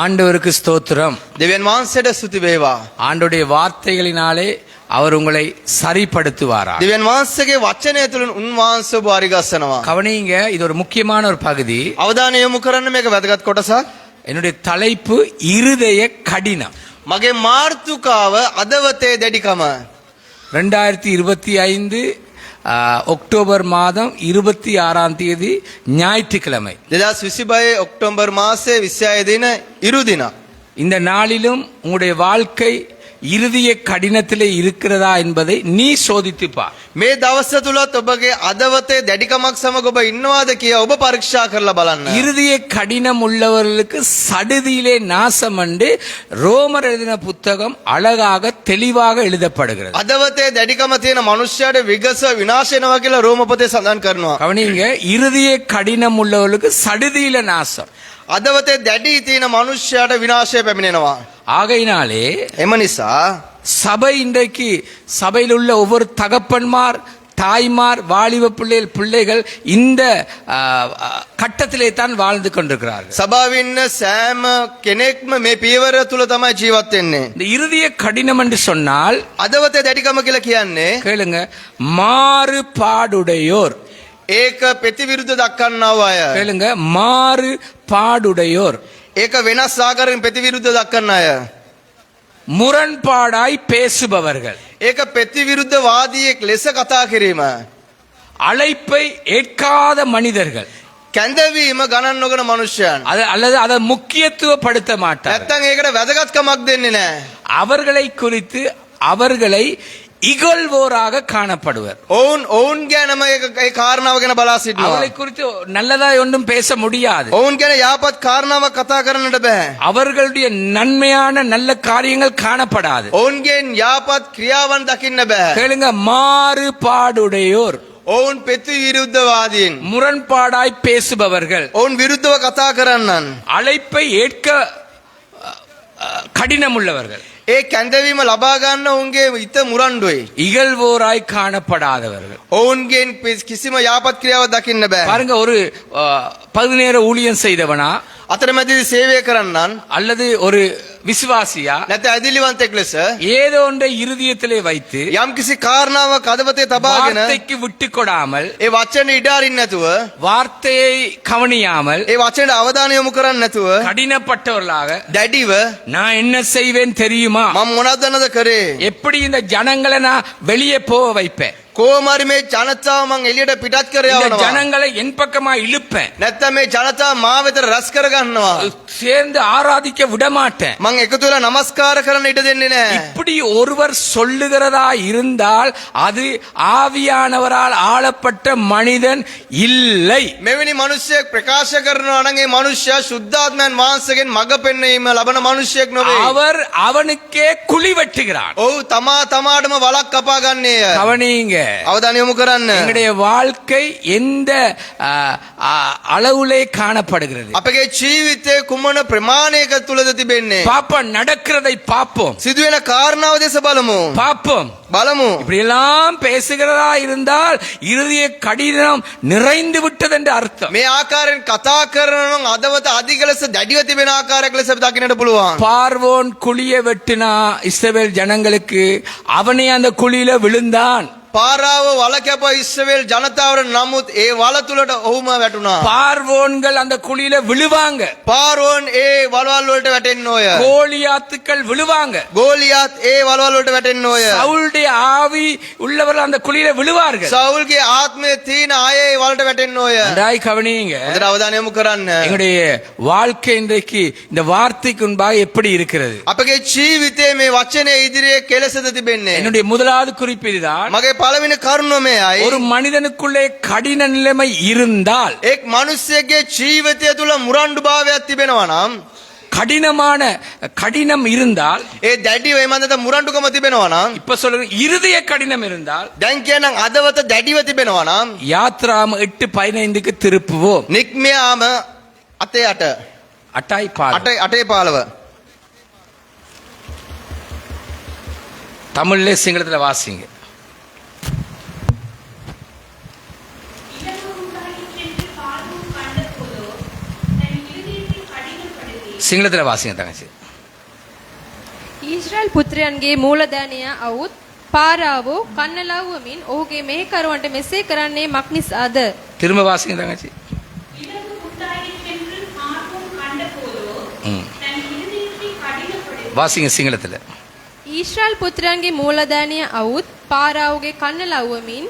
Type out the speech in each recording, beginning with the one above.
ஆண்டவருக்கு ஸ்தோத்திரம். දෙවියන් වහන්සේට ස්තුති වේවා. ஆண்டவருடைய வார்த்தைகளினாலே அவர் உங்களை சரிப்படுத்துவாரா. දෙවියන් වහන්සේගේ වචනය තුළින් උන්වහන්සේ ඔබ හරිගස්සනවා. கவனிங்க, இது ஒரு முக்கியமான ஒரு பகுதி. අවධානය යොමු කරන්න, මේක වැදගත් කොටසක්. என்னுடைய தலைப்பு இருதய கடினம். මගේ මාර්තුකාව අදවතේ දැඩිකම. 2025 அக்டோபர் மாதம் 26ஆம் தேதி ஞாயிற்றுக்கிழமை. 2025 ඔක්තෝබර් මාසයේ 26 දින ඉරුදින. இந்த நாளிலும் உங்களுடைய வாழ்க்கை இருதய கடினத்திலே இருக்கிறதா என்பதை நீ சோதித்துப்பார். මේ දවස් තුලත් ඔබගේ අදවතේ දැඩිකමක් සමග ඔබ ඉන්නවාද කියලා ඔබ පරීක්ෂා කරලා බලන්න. இருதய கடினம் உள்ளவர்களுக்கு சடுதியிலே நாசம் என்று ரோமர் எழுதின புத்தகம் அழகாக தெளிவாக எழுதப்படுகிறது. අදවතේ දැඩිකම තියෙන මනුෂ්‍යයාට විගස විනාශ වෙනවා කියලා රෝම පොතේ සඳහන් කරනවා. கவனிங்க, இருதய கடினம் உள்ளவர்களுக்கு சடுதியில நாசம். අදවතේ දැඩි තියෙන මනුෂ්‍යයාට විනාශය පැමිණෙනවා. ஆகையினாலே එම නිසා சபை இன்றைக்கு சபையில் உள்ள ஒவ்வொரு தகப்பன்மார், தாய்மார், வாலிப பிள்ளைகள் இந்த கட்டத்திலே தான் வாழ்ந்து கொண்டிருக்கிறார்கள். සභාවේ ඉන්න සෑම කෙනෙක්ම මේ පියවර තුල තමයි ජීවත් වෙන්නේ. இந்த இருதய கடினம் என்று சொன்னால் අදවතේ දැඩිකම කියලා කියන්නේ கேளுங்க, மாறுபாடுடையோர். ඒක ප්‍රතිවිරුද්ධ දක්වන්නව අය. கேளுங்க, மாறுபாடுடையோர். ඒක වෙනස් ආකාරයෙන් ප්‍රතිවිරුද්ධ දක්වන්න අය. முரண்பாடாய் பேசுபவர்கள். ඒක ප්‍රතිවිරුද්ධ වාදියෙක් ලෙස කතා කිරීම. அழைப்பை ஏற்காத மனிதர்கள். කැඳවීම ගණන් නොගන මනුෂ්‍යයන්. அல்லது அதை முக்கியத்துவப்படுத்த மாட்டார். නැත්තම් ඒකට වැදගත්කමක් දෙන්නේ නැහැ. அவர்களை குறித்து அவர்களை இகழ்வோராக காணப்படுவர். ඔවුන් ගැනම ඒ කාරණාව ගැන බලා සිටිනවා. அவர்களை குறித்து நல்லதாய் ஒன்றும் பேச முடியாது. ඔවුන් ගැන යහපත් කාරණාවක් කතා කරන්නට බෑ. அவர்களுடைய நன்மையான நல்ல காரியங்கள் காணப்படாது. ඔවුන්ගෙන් යහපත් ක්‍රියාවන් දකින්න බෑ. கேளுங்க, மாறுபாடுடையோர். ඔවුන් ප්‍රතිවිරුද්ධවාදීන්. முரண்பாடாய் பேசுபவர்கள். ඔවුන් විරුද්ධව කතා කරන්නන්. அழைப்பை ஏற்க கடினம் உள்ளவர்கள். ඒ කැඳවීම ලබා ගන්න ඔවුන්ගේ හිත මුරණ්ඩුයි. இகழ்வோராய் காணப்படாதவர்கள். ඔවුන්ගෙන් කිසිම යහපත් ක්‍රියාවක් දකින්න බෑ. பாருங்க, ஒரு பகுதி நேர ஊழியம் செய்தவனா අතරමැදි සේවය කරන්නන් அல்லது ஒரு விசுவாசியா නැත්නම් ඇදිලිවන්තෙක් ලෙස ஏதோ ஒன்றை இருதயத்திலே வைத்து යම්කිසි කාරණාවක් අදවතේ තබාගෙන வார்த்தைக்கு விட்டு கொடாமல், ඒ වචන ඉඩ අරින්න නැතුව, வார்த்தையை கவனியாமல், ඒ වචනට අවධානය යොමු කරන්නේ නැතුව கடினப்பட்டவர்களாக දැඩිව நான் என்ன செய்வேன் தெரியுமா, මම මොනවද දන්නද කරේ, எப்படி இந்த ஜனங்களை நான் வெளியே போக வைப்பேன், කොහොමරි මේ ජනතාව මං එළියට පිටත් කර இந்த යවනවා, ஜனங்களை என் பக்கமா இழுப்பேன், නැත්නම් මේ ජනතාව මා වෙත රැස් කර ගන්නවා, சேர்ந்து ஆராதிக்க விட மாட்டேன். මං එකතු වෙලා নমස්කාර කරන්න ඉඩ දෙන්නේ නැහැ. இப்படி ஒருவர் சொல்லுகிறதா இருந்தால் அது ஆவியானவரால் ஆளப்பட்ட மனிதன் இல்லை. මෙවැනි මිනිසෙක් ප්‍රකාශ කරනවා නම් ඒ මිනිසයා සුද්ධාත්මයන් වහන්සේගෙන් මඟ පෙන්වීම ලබන මිනිසෙක් නොවේ. அவர் அவனுக்கே குழி வெட்டுகிறான். ඔව් තමා තමාටම වලක් කපා ගන්නේය. கவனிங்க, අවධානය යොමු කරන්න. எங்களுடைய வாழ்க்கை எந்த அளவுலே காணப்படுகிறது? අපගේ ජීවිතේ කුමන ප්‍රමාණයක තුලද තිබෙන්නේ? பாப்போம், நடக்கிறதை பார்ப்போம், සිදුවෙන කාරණාව දෙස බලමු. பார்ப்போம். බලමු. இப்படி எல்லாம் பேசுகிறதா இருந்தால் இருதய கடினம் நிறைந்து விட்டது என்று அர்த்தம். මේ ආකාරයෙන් කතා කරනවා නම් අදවත අධික ලෙස දැඩිව තිබෙන ආකාරයක් ලෙස දකින්නට පුළුවන්. பார்வோன் குழியை வெட்டினா இஸ்ரவேல் ஜனங்களுக்கு, அவனே அந்த குழியில விழுந்தான். පාරාව වල කැප ඉස්රායෙල් ජනතාවට නමුත් ඒ වල තුලට ඔහුම වැටුණා. பார்வோன்கள் அந்த குழியில விழுவாங்க. පාරෝන් ඒ වලවල් වලට වැටෙන්න ඕය. கோலியாத்துக்கள் விழுவாங்க. ගෝලියාත් ඒ වලවල් වලට වැටෙන්න ඕය. சவுலுடைய ஆவி உள்ளவர்கள் அந்த குழியில விழுவார்கள். සවුල්ගේ ආත්මයේ තියෙන අය ඒ වලට වැටෙන්න ඕය. நன்றாய் கவனியுங்க. හොඳට අවධානය යොමු කරන්න. எங்களுடைய வாழ்க்கை இன்றைக்கு இந்த வார்த்தைக்கு முன்பாக எப்படி இருக்கிறது? අපගේ ජීවිතයේ මේ වචනේ ඉදිරියේ කෙලසද තිබෙන්නේ. என்னுடைய முதலாவது குறிப்பு இதுதான். මගේ පළවෙනි කරුණ මේයි. ஒரு மனிதனுக்குள்ளே கடின நிலைமை இருந்தால், එක් මිනිසෙක්ගේ ජීවිතය තුල මුරණ්ඩු භාවයක් තිබෙනවා නම්, கடினம் இருந்தால், ඒ දැඩිව එමන්දට මුරණ්ඩුකම තිබෙනවා නම්, இப்ப சொல்ற இருதய கடினம் இருந்தால், දැන් කියනනම් අදවත දැඩිව තිබෙනවා නම්, யாத்ராம் 8:15க்கு திருப்புவோம். නික්මයාම අතේ අට அட்டாய் பால் අටේ 15 தமிழ்ல சிங்களத்துல வாசிங்க. සිංහලතර වාසිය තංගචි. ඊශ්‍රායල් පුත්‍රයන්ගේ මූලධානය අවුත් පාරාවෝ කන්නලව්වමින් ඔහුගේ මෙහෙකරුවන්ට මෙසේ කරන්නේ මක් නිසාද? திரும்ப வாசிங்க தங்கச்சி. இலகு புத்தாயிற்றென்று ஆர்வம் கண்டபோதோ தன் இருதயத்தை கடினப்படுத்தி வாசிங்க சிங்களத்துல. ඊශ්‍රායල් පුත්‍රයන්ගේ මූලධානය අවුත් පාරාවෝගේ කන්නලව්වමින්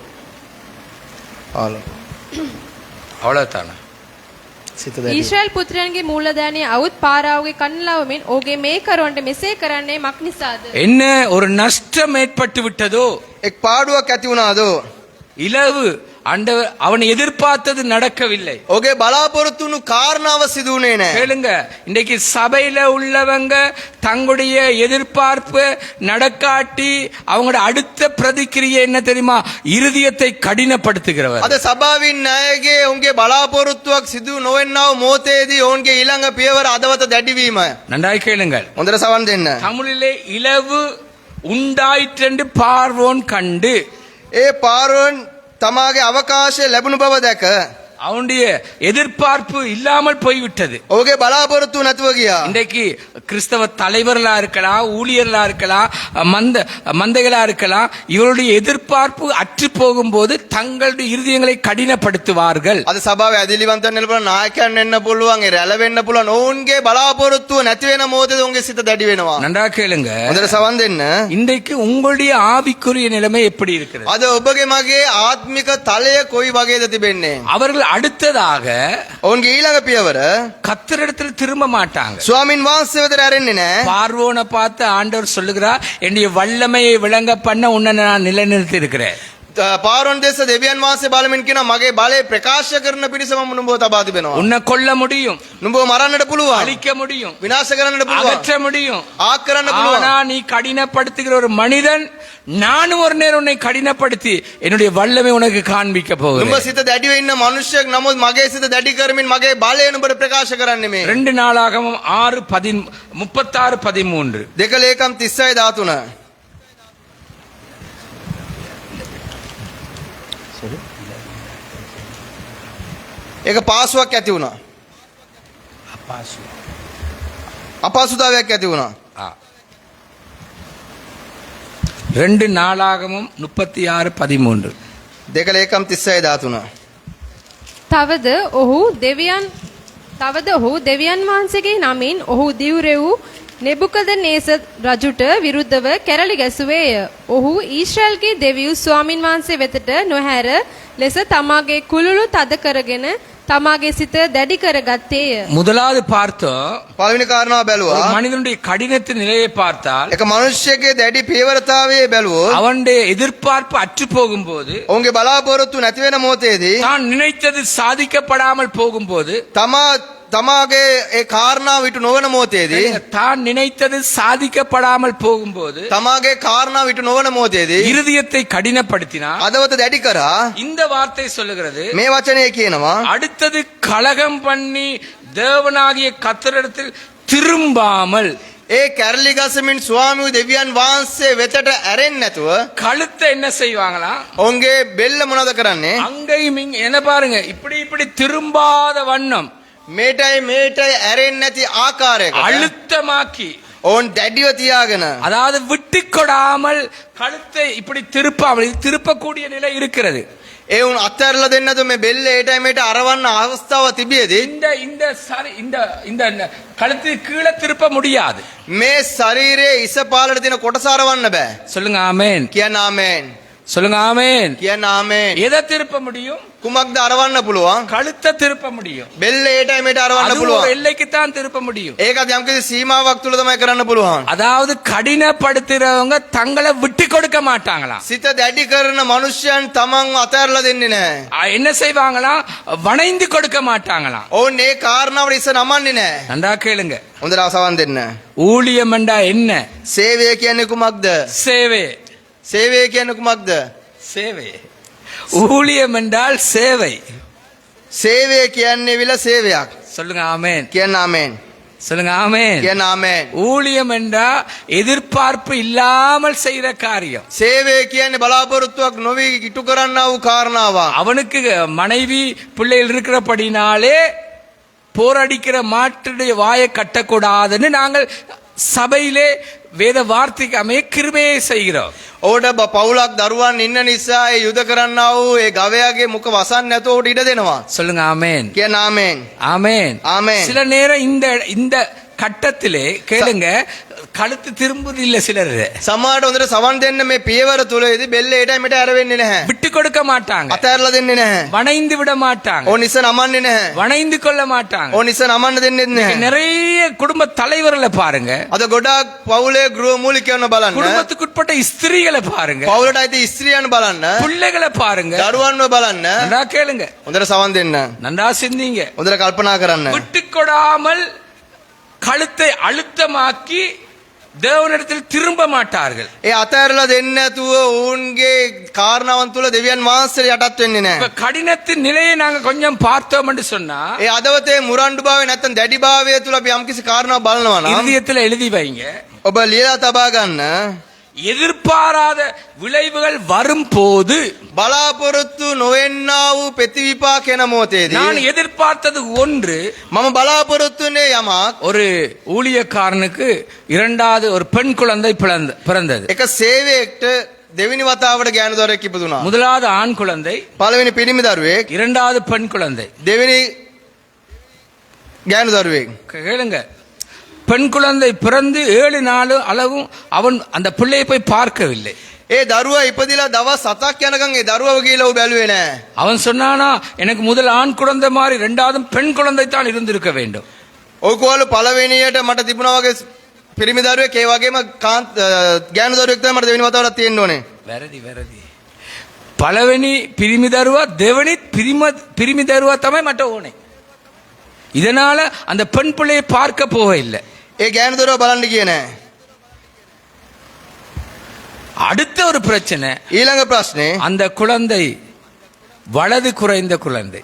அவ்வளவுதானா? සිත දැඩි ඊශ්‍රායල් පුත්‍රයන්ගේ මූලධානය අවුත් පාරාවෝගේ කන්නලව්වමින් ඔහුගේ මෙහෙකරුවන්ට මෙසේ කරන්නේ මක් නිසාද? என்ன ஒரு நஷ்டம் ஏற்பட்டு விட்டதோ, එක් පාඩුවක් ඇති වුණාදෝ இலவு ஆண்டவர் அவன் எதிர்பார்த்தது நடக்கவில்லை. ඔහුගේ බලාපොරොත්තු වුණු කාරණාව සිදු වුණේ නැහැ. கேளுங்க, இன்றைக்கு சபையில உள்ளவங்க தங்களுடைய எதிர்பார்ப்பு நடக்காட்டி அவங்களோட அடுத்த பிரதிக்கிரியை என்ன தெரியுமா? இருதயத்தை கடினப்படுத்துகிறவர். අද සභාවින් අයගේ ඔවුන්ගේ බලාපොරොත්තුවක් සිදු නොවෙන්නා වූ මොහොතේදී ඔවුන්ගේ ඊළඟ පියවර අදවත දැඩිවීම. நன்றாய் கேளுங்கள். හොඳට සවන් දෙන්න. தமிழிலே இலவு உண்டாயிற்றென்று பார்வோன் கண்டு ඒ පාරෝන් තමාගේ අවකාශය ලැබුණු බව දැක அவனுடைய எதிர்பார்ப்பு இல்லாமல் போய்விட்டது. ඔහුගේ බලාපොරොත්තු නැතුව ගියා. இன்றைக்கு கிறிஸ்தவ தலைவர்களா இருக்கலாம், ஊழியர்களா இருக்கலாம், மந்தைகளா இருக்கலாம், இவருடைய எதிர்பார்ப்பு அற்று போகும்போது தங்களுடைய இருதயங்களை கடினப்படுத்துவார்கள். අද සභාවේ ඇදිලිවන්තයන් වෙන්න පුළුවන්, නායකයන් වෙන්න පුළුවන්, රැළ වෙන්න පුළුවන්. ඔවුන්ගේ බලාපොරොත්තුව නැති වෙන මොහොතේ ඔවුන්ගේ සිත දැඩි වෙනවා. நன்றா கேளுங்க. හොඳට සවන් දෙන්න. இன்றைக்கு உங்களுடைய ஆவிக்குரிய நிலைமை எப்படி இருக்கிறது? අද ඔබගේ මගේ ආත්මික තලය කොයි වගේද තිබෙන්නේ? அவர்கள் அடுத்ததாக ඔවුන්ගේ ඊළඟ පියවර கர்த்தரிடத்தில் திரும்ப மாட்டாங்க. ස්වාමින් වහන්සේ වෙතට ඇරෙන්නේ නැහැ. பார்வோனை பார்த்து ஆண்டவர் சொல்லுகிறார், என்னுடைய வல்லமையை விளங்க பண்ண உன்னை நான் நிலைநிறுத்தி இருக்கிறேன். පාරොන් දෙස දෙවියන් වහන්සේ බලමින් කියනවා මගේ බලය ප්‍රකාශ කරන පිරිස මම නුඹව තබා තිබෙනවා. உன்னை கொல்ல முடியும், නුඹව මරන්නට පුළුවන්. அழிக்க முடியும், විනාශ කරන්නට පුළුවන්. அகற்ற முடியும். ආක් කරන්න පුළුවන්. ஆனா நீ கடினப்படுத்துகிற ஒரு மனிதன், நானும் ஒரு நேரம் உன்னை கடினப்படுத்தி என்னுடைய வல்லமை உனக்கு காண்பிக்க නුඹ போகிறேன். සිත දැඩිව ඉන්න මනුෂ්‍යෙක් නමුත් මගේ සිත දැඩි කරමින් මගේ බලය නුඹට ප්‍රකාශ කරන්නේ මේ. 2 நாளாகமம் 6:36-13. දෙක ලේකම් 36:13. ඒක පාසුවක් ඇති වුණා. අපහසුතාවයක් ඇති වුණා. 2 நாளாகமம் 36:13. දෙක ලේකම් 36:13. තවද ඔහු දෙවියන් වහන්සේගේ නමින් ඔහු දිවුරෙව් නෙබුකදනේසර් රජුට විරුද්ධව කැරලි ගැසුවේය. ඔහු ඊශ්‍රායල්ගේ දෙවියන් ස්වාමින් වහන්සේ වෙතට නොහැර ලෙස තමාගේ කුළුළු තද කරගෙන තමාගේ සිත දැඩි කරගත්තේය. முதலாவது பார்த்தோம், පළවෙනි කාරණාව ஒரு බැලුවා. மனிதனுடைய கடினத்தின் நிலையை பார்த்தால் එක මනුෂ්‍යයේ දැඩි පියවරතාවයේ බැලුවොත් அவனுடைய எதிர்பார்ப்பு அற்று போகும்போது, ඔවුන්ගේ බලාපොරොත්තු නැති වෙන මොහොතේදී தான் நினைத்தது சாதிக்கப்படாமல் போகும்போது, තමාගේ ඒ කාරණාව විට නොවන මොහොතේදී தான் நினைத்தது சாதிக்கப்படாமல் போகும்போது තමාගේ කාරණාව විට නොවන මොහොතේදී இருதயத்தை கடினப்படுத்தினார். අදවත දැඩි කරා இந்த வார்த்தை சொல்லுகிறது, මේ වචනය කියනවා அடுத்தது கலகம் பண்ணி தேவனாகிய கர்த்தரிடத்தில் திரும்பாமல் ඒ කැරලි ගසමින් ස්වාමී දෙවියන් වහන්සේ වෙතට ඇරෙන්නේ නැතුව கழுத்தை என்ன செய்வாங்களா? ඔවුන්ගේ බෙල්ල මොනවද කරන්නේ? அங்கேயும் என்ன பாருங்க, இப்படி திரும்பாத வண்ணம் මේටයි ඇරෙන්නේ නැති ආකාරයකට அழுத்தமாக்கி, ඔවුන් දැඩිව තියාගෙන அதாவது விட்டு கொடாமல் கழுத்தை இப்படி திருப்பாமல், இது திருப்பக்கூடிய நிலை இருக்கிறது. ඒ උන් අත්හැරලා දෙන්නේ නැතුව මේ බෙල්ල ඒටයි මේට අරවන්න අවස්ථාව තිබියදී இந்த இந்த சரி இந்த இந்த கழுத்து கீழே திருப்ப முடியாது. මේ ශරීරයේ ඉස පාලට තියෙන කොටස අරවන්න බෑ. சொல்லுங்க ஆமென். කියන්න ආමේන්. சொல்லுங்க ஆமென். කියන්න ආමේන්. எதை திருப்ப முடியும்? කුමක්ද අරවන්න පුළුවන්? கழுத்தை திருப்ப முடியும். බෙල්ල ඒටයි මේට අරවන්න அது ஒரு පුළුවන්. எல்லைக்கு தான் திருப்ப முடியும். ඒකත් යම්කිසි සීමාවක් තුල තමයි කරන්න පුළුවන්. அதாவது கடினப்படுத்துறவங்க தங்களை விட்டு கொடுக்க மாட்டாங்களாம். සිත දැඩි කරන මනුෂ්‍යයන් තමන්ව අතහැරලා දෙන්නේ නැහැ. என்ன செய்வாங்களாம்? வணைந்து கொடுக்க மாட்டாங்களாம். ඔවුන් මේ කාරණාවට ඉස නමන්නේ නැහැ. நன்றா கேளுங்க. හොඳට අවසන් දෙන්න. ஊழியம் என்றா என்ன? සේවය කියන්නේ කුමක්ද? சேவை. සේවය කියන්නේ කුමක්ද? சேவை. ஊழியம் என்றால் சேவை. සේවය කියන්නේ විල සේවයක්. சொல்லுங்க ஆமென். කියන්න ආමේන්. சொல்லுங்க ஆமென். කියන්න ආමේන්. ஊழியம் என்றா எதிர்பார்ப்பு இல்லாமல் செய்யற காரியம். සේවය කියන්නේ බලාපොරොත්තුවක් නොවි ඉටු කරන්නා වූ කාරණාවක්. அவனுக்கு மனைவி பிள்ளைகள் இருக்கிறபடினாலே போரடிக்கிற மாட்டுடைய வாயை கட்டக்கூடாதுன்னு நாங்கள் சபையிலே வேத வார்த்தைக்கு அமைய கிருபையை செய்கிறோம். ඕට පවුලක් දරුවන් ඉන්න නිසා ඒ යුද කරන්නා වූ ඒ ගවයාගේ මුඛ වසන් නැතුව ඌට ඉඩ දෙනවා. சொல்லுங்க ஆமென். කියන ආමෙන්. ஆமென். ஆமென். சில நேரம் இந்த கட்டத்திலே கேளுங்க கழுத்து திரும்புது இல்ல சிலர் සමහරට හොඳට සවන් දෙන්න මේ පියවර තුලදී බෙල්ල ඒටයි මෙට ඇරවෙන්නේ නැහැ. விட்டு கொடுக்க மாட்டாங்க, අතහැරලා දෙන්නේ නැහැ. வணைந்து விட மாட்டாங்க, ඕන ඉස්ස නමන්නේ නැහැ. வணைந்து கொள்ள மாட்டாங்க. ඕන ඉස්ස නමන්න දෙන්නේ නැහැ. நிறைய குடும்ப தலைவர்களை பாருங்க, අද ගොඩාක් පවුලේ ගෘහ මූලිකයන්ව බලන්න. குடும்பத்துக்குட்பட்ட ஸ்திரீகளை பாருங்க, පවුලට අයිති ස්ත්‍රියන් බලන්න. பிள்ளைகளை பாருங்க, දරුවන්ව බලන්න. நல்லா கேளுங்க, හොඳට සවන් දෙන්න. நன்றா சிந்திங்க. හොඳට කල්පනා කරන්න. விட்டு கொடாமல் கழுத்தை அழுத்தமாக்கி தேவனிடத்தில் திரும்ப மாட்டார்கள். ඒ අතහැරලා දෙන්නේ නැතුව ඔවුන්ගේ කාරණාවන් තුල දෙවියන් වහන්සේ යටත් වෙන්නේ இப்ப නැහැ. கடினத்தின் நிலையை நாங்க கொஞ்சம் பார்த்தோம் என்று சொன்னா ඒ අදවතේ මුරණ්ඩුභාවය නැත්නම් දැඩිභාවය තුල අපි යම්කිසි කාරණාවක් බලනවා නම් இருதயத்தில் எழுதி வைங்க. ඔබ ලියලා තබා ගන්න. எதிர்பாராத விளைவுகள் வரும்போது බලාපොරොත්තු නොවෙන්නා වූ ප්‍රතිවිපාක එන මොහොතේදී நான் எதிர்பார்த்தது ஒன்று, මම බලාපොරොත්තු වෙන්නේ යමක්. ஒரு ஊழியக்காரனுக்கு இரண்டாவது ஒரு பெண் குழந்தை பிறந்தது. එක සේවයකට දෙවෙනි වතාවට ගෑනු දරුවෙක් ඉපදුනා. முதலாவது ஆண் குழந்தை, පළවෙනි පිරිමි දරුවෙක්, இரண்டாவது பெண் குழந்தை. දෙවෙනි ගෑනු දරුවෙක්. கேளுங்க, பெண் குழந்தை பிறந்து 7 நாள் அளவும் அவன் அந்த பிள்ளையை போய் பார்க்கவில்லை. ඒ දරුවා ඉපදිලා දවස් 7ක් යනකම් ඒ දරුවව ගිහලා ඌ බැලුවේ නැහැ. அவன் சொன்னானா, எனக்கு முதல் ஆண் குழந்தை மாதிரி இரண்டாவது பெண் குழந்தை தான் இருந்திருக்க வேண்டும். ඔය කෝල පළවෙනියට මට තිබුණා වගේ පිරිමි දරුවෙක් ඒ වගේම ගෑනු දරුවෙක් තමයි මට දෙවෙනි වතාවටත් තියෙන්න ඕනේ. වැරදි. පළවෙනි පිරිමි දරුවා දෙවෙනි පිරිමි දරුවා තමයි මට ඕනේ. இதனால அந்த பெண் பிள்ளையை பார்க்க போக இல்லை. ඒ ගෑනු දරුවා බලන්න ගියේ නැහැ. அடுத்த ஒரு பிரச்சனை, ඊළඟ ප්‍රශ්නේ அந்த குழந்தை வலது குறைந்த குழந்தை.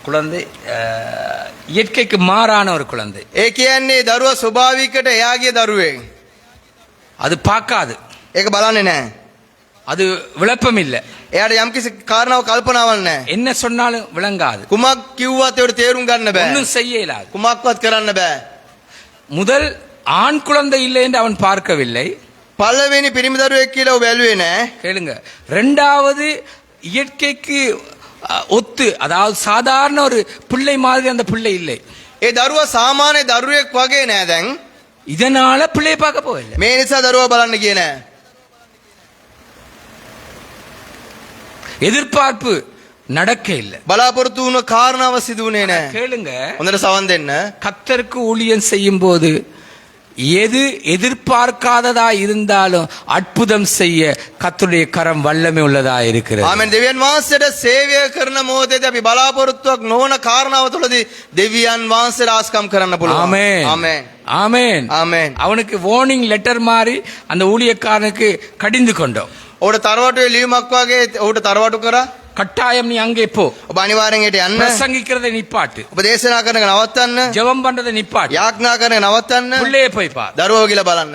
குழந்தை இயற்கைக்கு மாறான ஒரு குழந்தை. ඒ කියන්නේ දරුවා ස්වභාවිකට එයාගේ දරුවෙක්. அது பார்க்காது, ඒක බලන්නේ නැහැ. அது விளப்பம் இல்லை, එයාට යම්කිසි කාරණාවක් කල්පනාවක් නැහැ. என்ன சொன்னாலும் விளங்காது, කුමක් කිව්වත් ඒකට තේරුම් ගන්න බෑ. ஒன்றும் செய்ய இயலாது. කුමක්වත් කරන්න බෑ. முதல் ஆண் குழந்தை இல்லை என்று அவன் பார்க்கவில்லை. පළවෙනි පිරිමි දරුවෙක් කියලා ඌ බැලුවේ නැහැ. கேளுங்க, ரெண்டாவது இயற்கைக்கு ஒத்து, அதாவது சாதாரண ஒரு பிள்ளை மாதிரி அந்த பிள்ளை இல்லை. ඒ දරුවා සාමාන්‍ය දරුවෙක් වගේ නෑ දැන්. இதனால பிள்ளையை பார்க்க போகல. මේ නිසා දරුවා බලන්න ගියේ නෑ. எதிர்பார்ப்பு நடக்க இல்லை. බලාපොරොත්තු වුණ කාරණාව සිදු වුණේ නෑ. கேளுங்க, හොඳට සවන් දෙන්න. கர்த்தருக்கு ஊழியம் செய்யும் போது எது எதிர்பார்க்காததா இருந்தாலும் அற்புதம் செய்ய கர்த்தருடைய கரம் வல்லமை உள்ளதா இருக்கிறது. ආමෙන්. දෙවියන් වහන්සේට සේවය කරන මොහොතේදී අපි බලාපොරොත්තුවක් නොවන කාරණාව තුළදී දෙවියන් වහන්සේට ආස්කම් කරන්න පුළුවන්. ஆமென். ආමෙන්. ஆமென். ආමෙන්. அவனுக்கு வார்னிங் லெட்டர் மாதிரி அந்த ஊழியக்காரனுக்கு கடிந்து கொண்டோம். ඌට තරවටුවේ ලියුමක් වගේ ඌට තරවටු කරා. கட்டாயம் நீ அங்கே போ, ඔබ අනිවාර්යෙන් හෙට යන්න. பிரசங்கிக்கிறதை நிப்பாட்டு, ඔබ දේශනා කරන එක නවත්තන්න. ஜெபம் பண்றதை நிப்பாட்டு, යාඥා කරන එක නවත්තන්න. பிள்ளையை போய் பார். දරුවෝ කියලා බලන්න.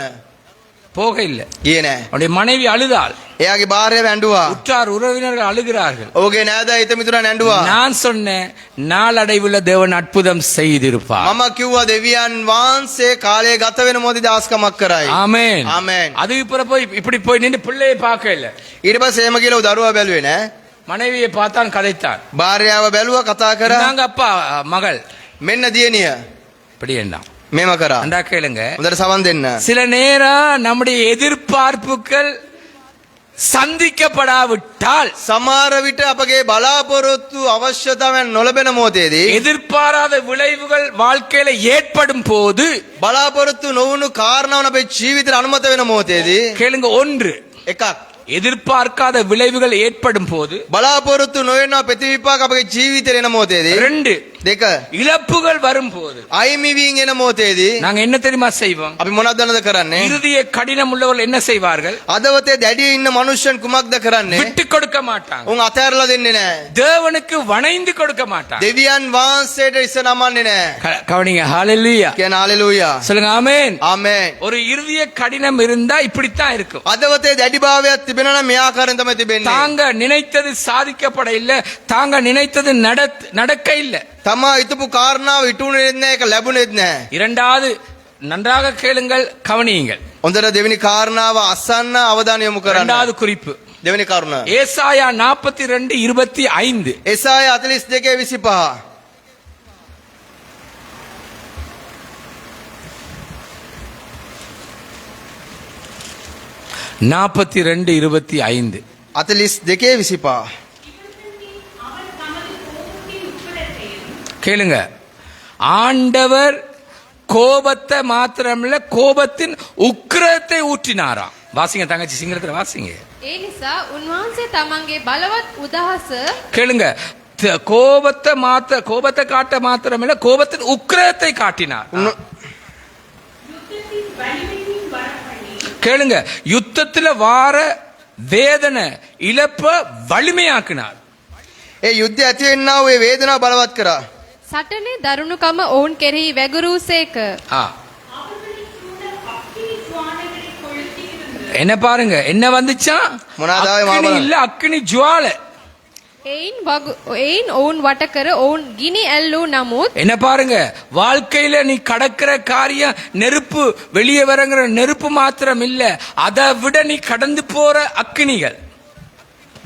போக இல்லை. ගියේ නෑ. அவனுடைய மனைவி அழுதாள், එයාගේ භාර්යාව ඇඬුවා. உற்றார் உறவினர்கள் அழுகிறார்கள். ඔහුගේ නෑදෑ හිතමිතුරන් ඇඬුවා. நான் சொன்னேன், நாளடைவுல தேவன் அற்புதம் செய்திருப்பார். මම කිව්වා දෙවියන් වහන්සේ කාලය ගත වෙන මොහොතේ ආස්කමක් කරයි. ஆமென். ආමෙන්. அதுக்கு பிறகு போய் இப்படி போய் நின்று பிள்ளையை பார்க்க இல்லை. ඊට පස්සේ එහෙම කියලා ඌ දරුවා බැලුවේ නෑ. மனைவியை பார்த்தான், கதைத்தான். භාර්යාව බැලුවා, කතා කරා. நாங்க அப்பா மகள் මෙන්න දියණිය இப்படி என்ன මේම කරා. அண்டா கேளுங்க, හොඳට සවන් දෙන්න. சில நேரம் நம்முடைய எதிர்பார்ப்புகள் சந்திக்கப்படாவிட்டால், සමහර විට අපගේ බලාපොරොත්තු අවශ්‍යතාවයන් නොලබෙන මොහොතේදී எதிர்பாராத விளைவுகள் வாழ்க்கையில ஏற்படும் போது, බලාපොරොත්තු නොවුණු කාරණාවන් අපේ ජීවිතේට අනුමත වෙන මොහොතේදී கேளுங்க, ஒன்று, එකක් எதிர்பார்க்காத விளைவுகள் ஏற்படும் போது, බලාපොරොත්තු නොවන ප්‍රතිවිපාක අපගේ ජීවිතේට එන මොහොතේදී, ரெண்டு, දෙක இழப்புகள் வரும்போது අයිමිවීම එන මොහොතේදී நாங்க என்ன தெரியுமா செய்வோம்? අපි මොනවද කරන්නේ? இறுதிய கடினம் உள்ளவர்கள் என்ன செய்வார்கள்? අදවතේ දැඩි ඉන්න මනුෂ්‍යන් කුමක්ද කරන්නේ? விட்டு கொடுக்க மாட்டாங்க, උන් අතහැරලා දෙන්නේ නැහැ. தேவனுக்கு வணைந்து கொடுக்க மாட்டாங்க. දෙවියන් වහන්සේට ඉස්ස නමන්නේ නැහැ. கவனிங்க, ஹalleluya කියන හalleluya. சொல்லுங்க, ஆமென். ආමෙන්. ஒரு இறுதிய கடினம் இருந்தா இப்படித்தான் இருக்கும். අදවතේ දැඩිභාවයක් තිබෙනවා නම් මේ ආකාරයෙන් තමයි තිබෙන්නේ. தாங்க நினைத்தது சாதிக்கப்பட இல்ல, தாங்க நினைத்தது நடக்க இல்ல. තමා හිතපු කාරණාව ඉටුුණෙත් නැහැ, ඒක ලැබුණෙත් නැහැ. இரண்டாவது நன்றாக கேளுங்கள், கவனியுங்கள். හොඳට දෙවෙනි කාරණාව අසන්න අවධානය යොමු කරන්න. இரண்டாவது குறிப்பு දෙවෙනි කාරණාව. ஏசாயா 42:25. එසාය 42:25. 42:25. 42:25. அவர் தமது கோபத்தின் உக்கிரத்தையும் கேளுங்க, ஆண்டவர் கோபத்தை மாத்திரமில்ல கோபத்தின் உக்கிரத்தை ஊற்றினாராம். வாசிங்க தங்கச்சி, சிங்களத்துல வாசிங்க. ඒ නිසා උන්වහන්සේ තමන්ගේ බලවත් උදහස கேளுங்க, கோபத்தை காட்ட மாத்திரமில்ல கோபத்தின் உக்கிரத்தை காட்டினார். யுத்தத்தின் வலிமையும் வரப்பண்ணி கேளுங்க, யுத்தத்துல வார வேதனை இழப்ப வலிமையாக்கினார். ඒ යුද්ධය ඇති වෙන්නා වූ ඒ වේදනාව බලවත් කරා. සටනේ දරුණුකම ඔවුන් කෙරෙහි වැගුරුසේක. ஆ, அவர்களை சூழ அக்கினி சுவாலைகளை கொளுத்தியிருந்து என்ன பாருங்க, என்ன வந்துச்சா? මොනවාද ආවේ அக்கினி මහබල? இல்ல, அக்கினி ஜுவாலை. එයින් ඔවුන් වට කර ඔවුන් ගිනි ඇල්ලූ නමුත් என்ன பாருங்க, வாழ்க்கையில நீ கடக்கிற காரியம் நெருப்பு, வெளியே வரங்கிற நெருப்பு மாத்திரம் இல்ல, அதை விட நீ கடந்து போற அக்கினிகள்.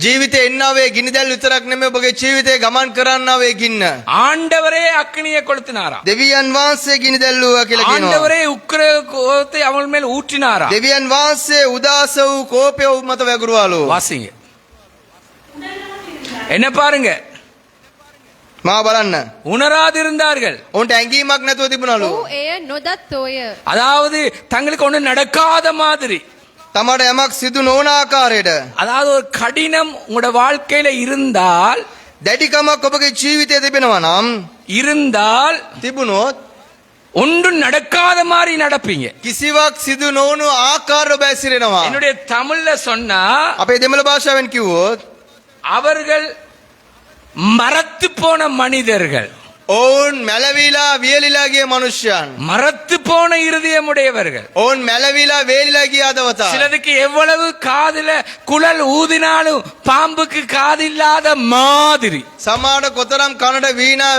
ජීවිතේ එන්නා වේ ගිනිදැල් විතරක් නෙමෙයි, ඔබගේ ජීවිතේ ගමන් කරන්නා වේ ගින්න. ஆண்டவரே அக்கினியை கொளுத்தினாரா. දෙවියන් වහන්සේ ගිනිදැල් වූවා කියලා කියනවා. ஆண்டவரே உக்கிர கோபத்தை அவள் மேல் ஊற்றினாரா. දෙවියන් වහන්සේ උදාස වූ කෝපය ඔව් මත වැගුරුවාලු. வாசிங்க, என்ன பாருங்க, මා බලන්න. உணராதிருந்தார்கள். උන්ට ඇඟීමක් නැතුව තිබුණලු. ඔහු එය නොදත්තෝය. அதாவது தங்களுக்கு ஒண்ணு நடக்காத மாதிரி. තමාට යමක් සිදු නොවන ආකාරයට. அதாவது ஒரு கடினம் உங்களோட வாழ்க்கையில இருந்தால் දැඩිකමක් ඔබගේ ජීවිතයේ තිබෙනවා නම් තිබුණොත් ஒன்றும் நடக்காத மாதிரி நடப்பீங்க. කිසිවක් සිදු නොවුණු ආකාරව බැසිරෙනවා. என்னுடைய தமிழ்ல சொன்னா, අපේ දෙමළ භාෂාවෙන් කිව්වොත් அவர்கள் மரத்து போன மனிதர்கள், ඔවුන් මැලවිලා වියලිලා ගිය මනුෂ්‍යයන්. மரத்து போன இருதயமுடையவர்கள். ඔවුන් මැලවිලා වේලිලා ගිය හදවතා. சிலருக்கு எவ்வளவு காதுல குழல் ஊதினாலும் பாம்புக்கு காதில்லாத மாதிரி. සමාන කොතරම් කනට වීණා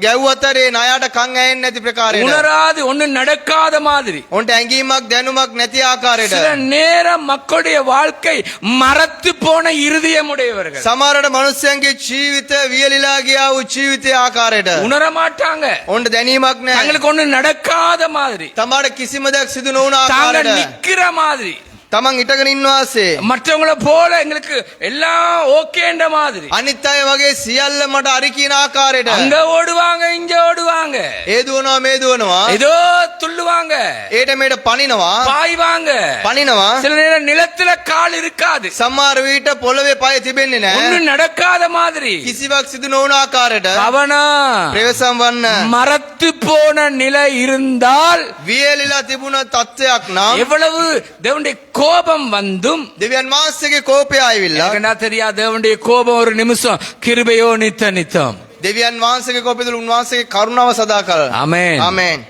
ගැව්වතරේ ණයට කන් ඇහෙන්නේ නැති ප්‍රකාරයට. உணராது ஒண்ணு நடக்காத மாதிரி. උන්ට ඇඟීමක් දැනුමක් නැති ආකාරයට. சில நேரம் மக்களுடைய வாழ்க்கை மரத்து போன இருதயமுடையவர்கள். සමහරට මිනිස්යන්ගේ ජීවිත වියලිලා ගියා වූ ජීවිතයේ ආකාරයට. உணர மாட்டாங்க, උන්ට දැනීමක් නැහැ. தங்களுக்கு ஒண்ணு நடக்காத மாதிரி, තමාට කිසිම දෙයක් සිදු නොවුන தாங்க ආකාරයට. நிக்கிற மாதிரி, තමන් හිටගෙන ඉන්නවාසේ. மற்றவங்கள போல எங்களுக்கு எல்லாம் ஓகேன்ற மாதிரி. අනිත් අය වගේ සියල්ල මට අරි කියන ආකාරයට. அங்க ஓடுவாங்க, இங்க ஓடுவாங்க, ඒ දුවනවා මේ දුවනවා. ஏதோ துள்ளுவாங்க, ඒට මේට පනිනවා. பாய்வாங்க. පනිනවා. சில நேரம் நிலத்துல கால் இருக்காது, සමහර විට පොළවේ පය තිබෙන්නේ නැහැ. ஒண்ணும் நடக்காத மாதிரி. කිසිවක් සිදු නොවන ආකාරයට. கவனம், ප්‍රවේශම් වන්න. மரத்து போன நிலை இருந்தால் වියලිලා තිබුණ තත්ත්වයක් නම් எவ்வளவு தேவனுடைய கோபம் வந்தும், දෙවියන් වහන්සේගේ කෝපය ආවිල්ලා. எனக்கு என்ன தெரியாது, தேவனுடைய கோபம் ஒரு நிமிஷம், கிருபையோ நித்த நித்தம். දෙවියන් වහන්සේගේ කෝපයද උන්වහන්සේගේ කරුණාව සදාකල්. ஆமென். ආමේන්.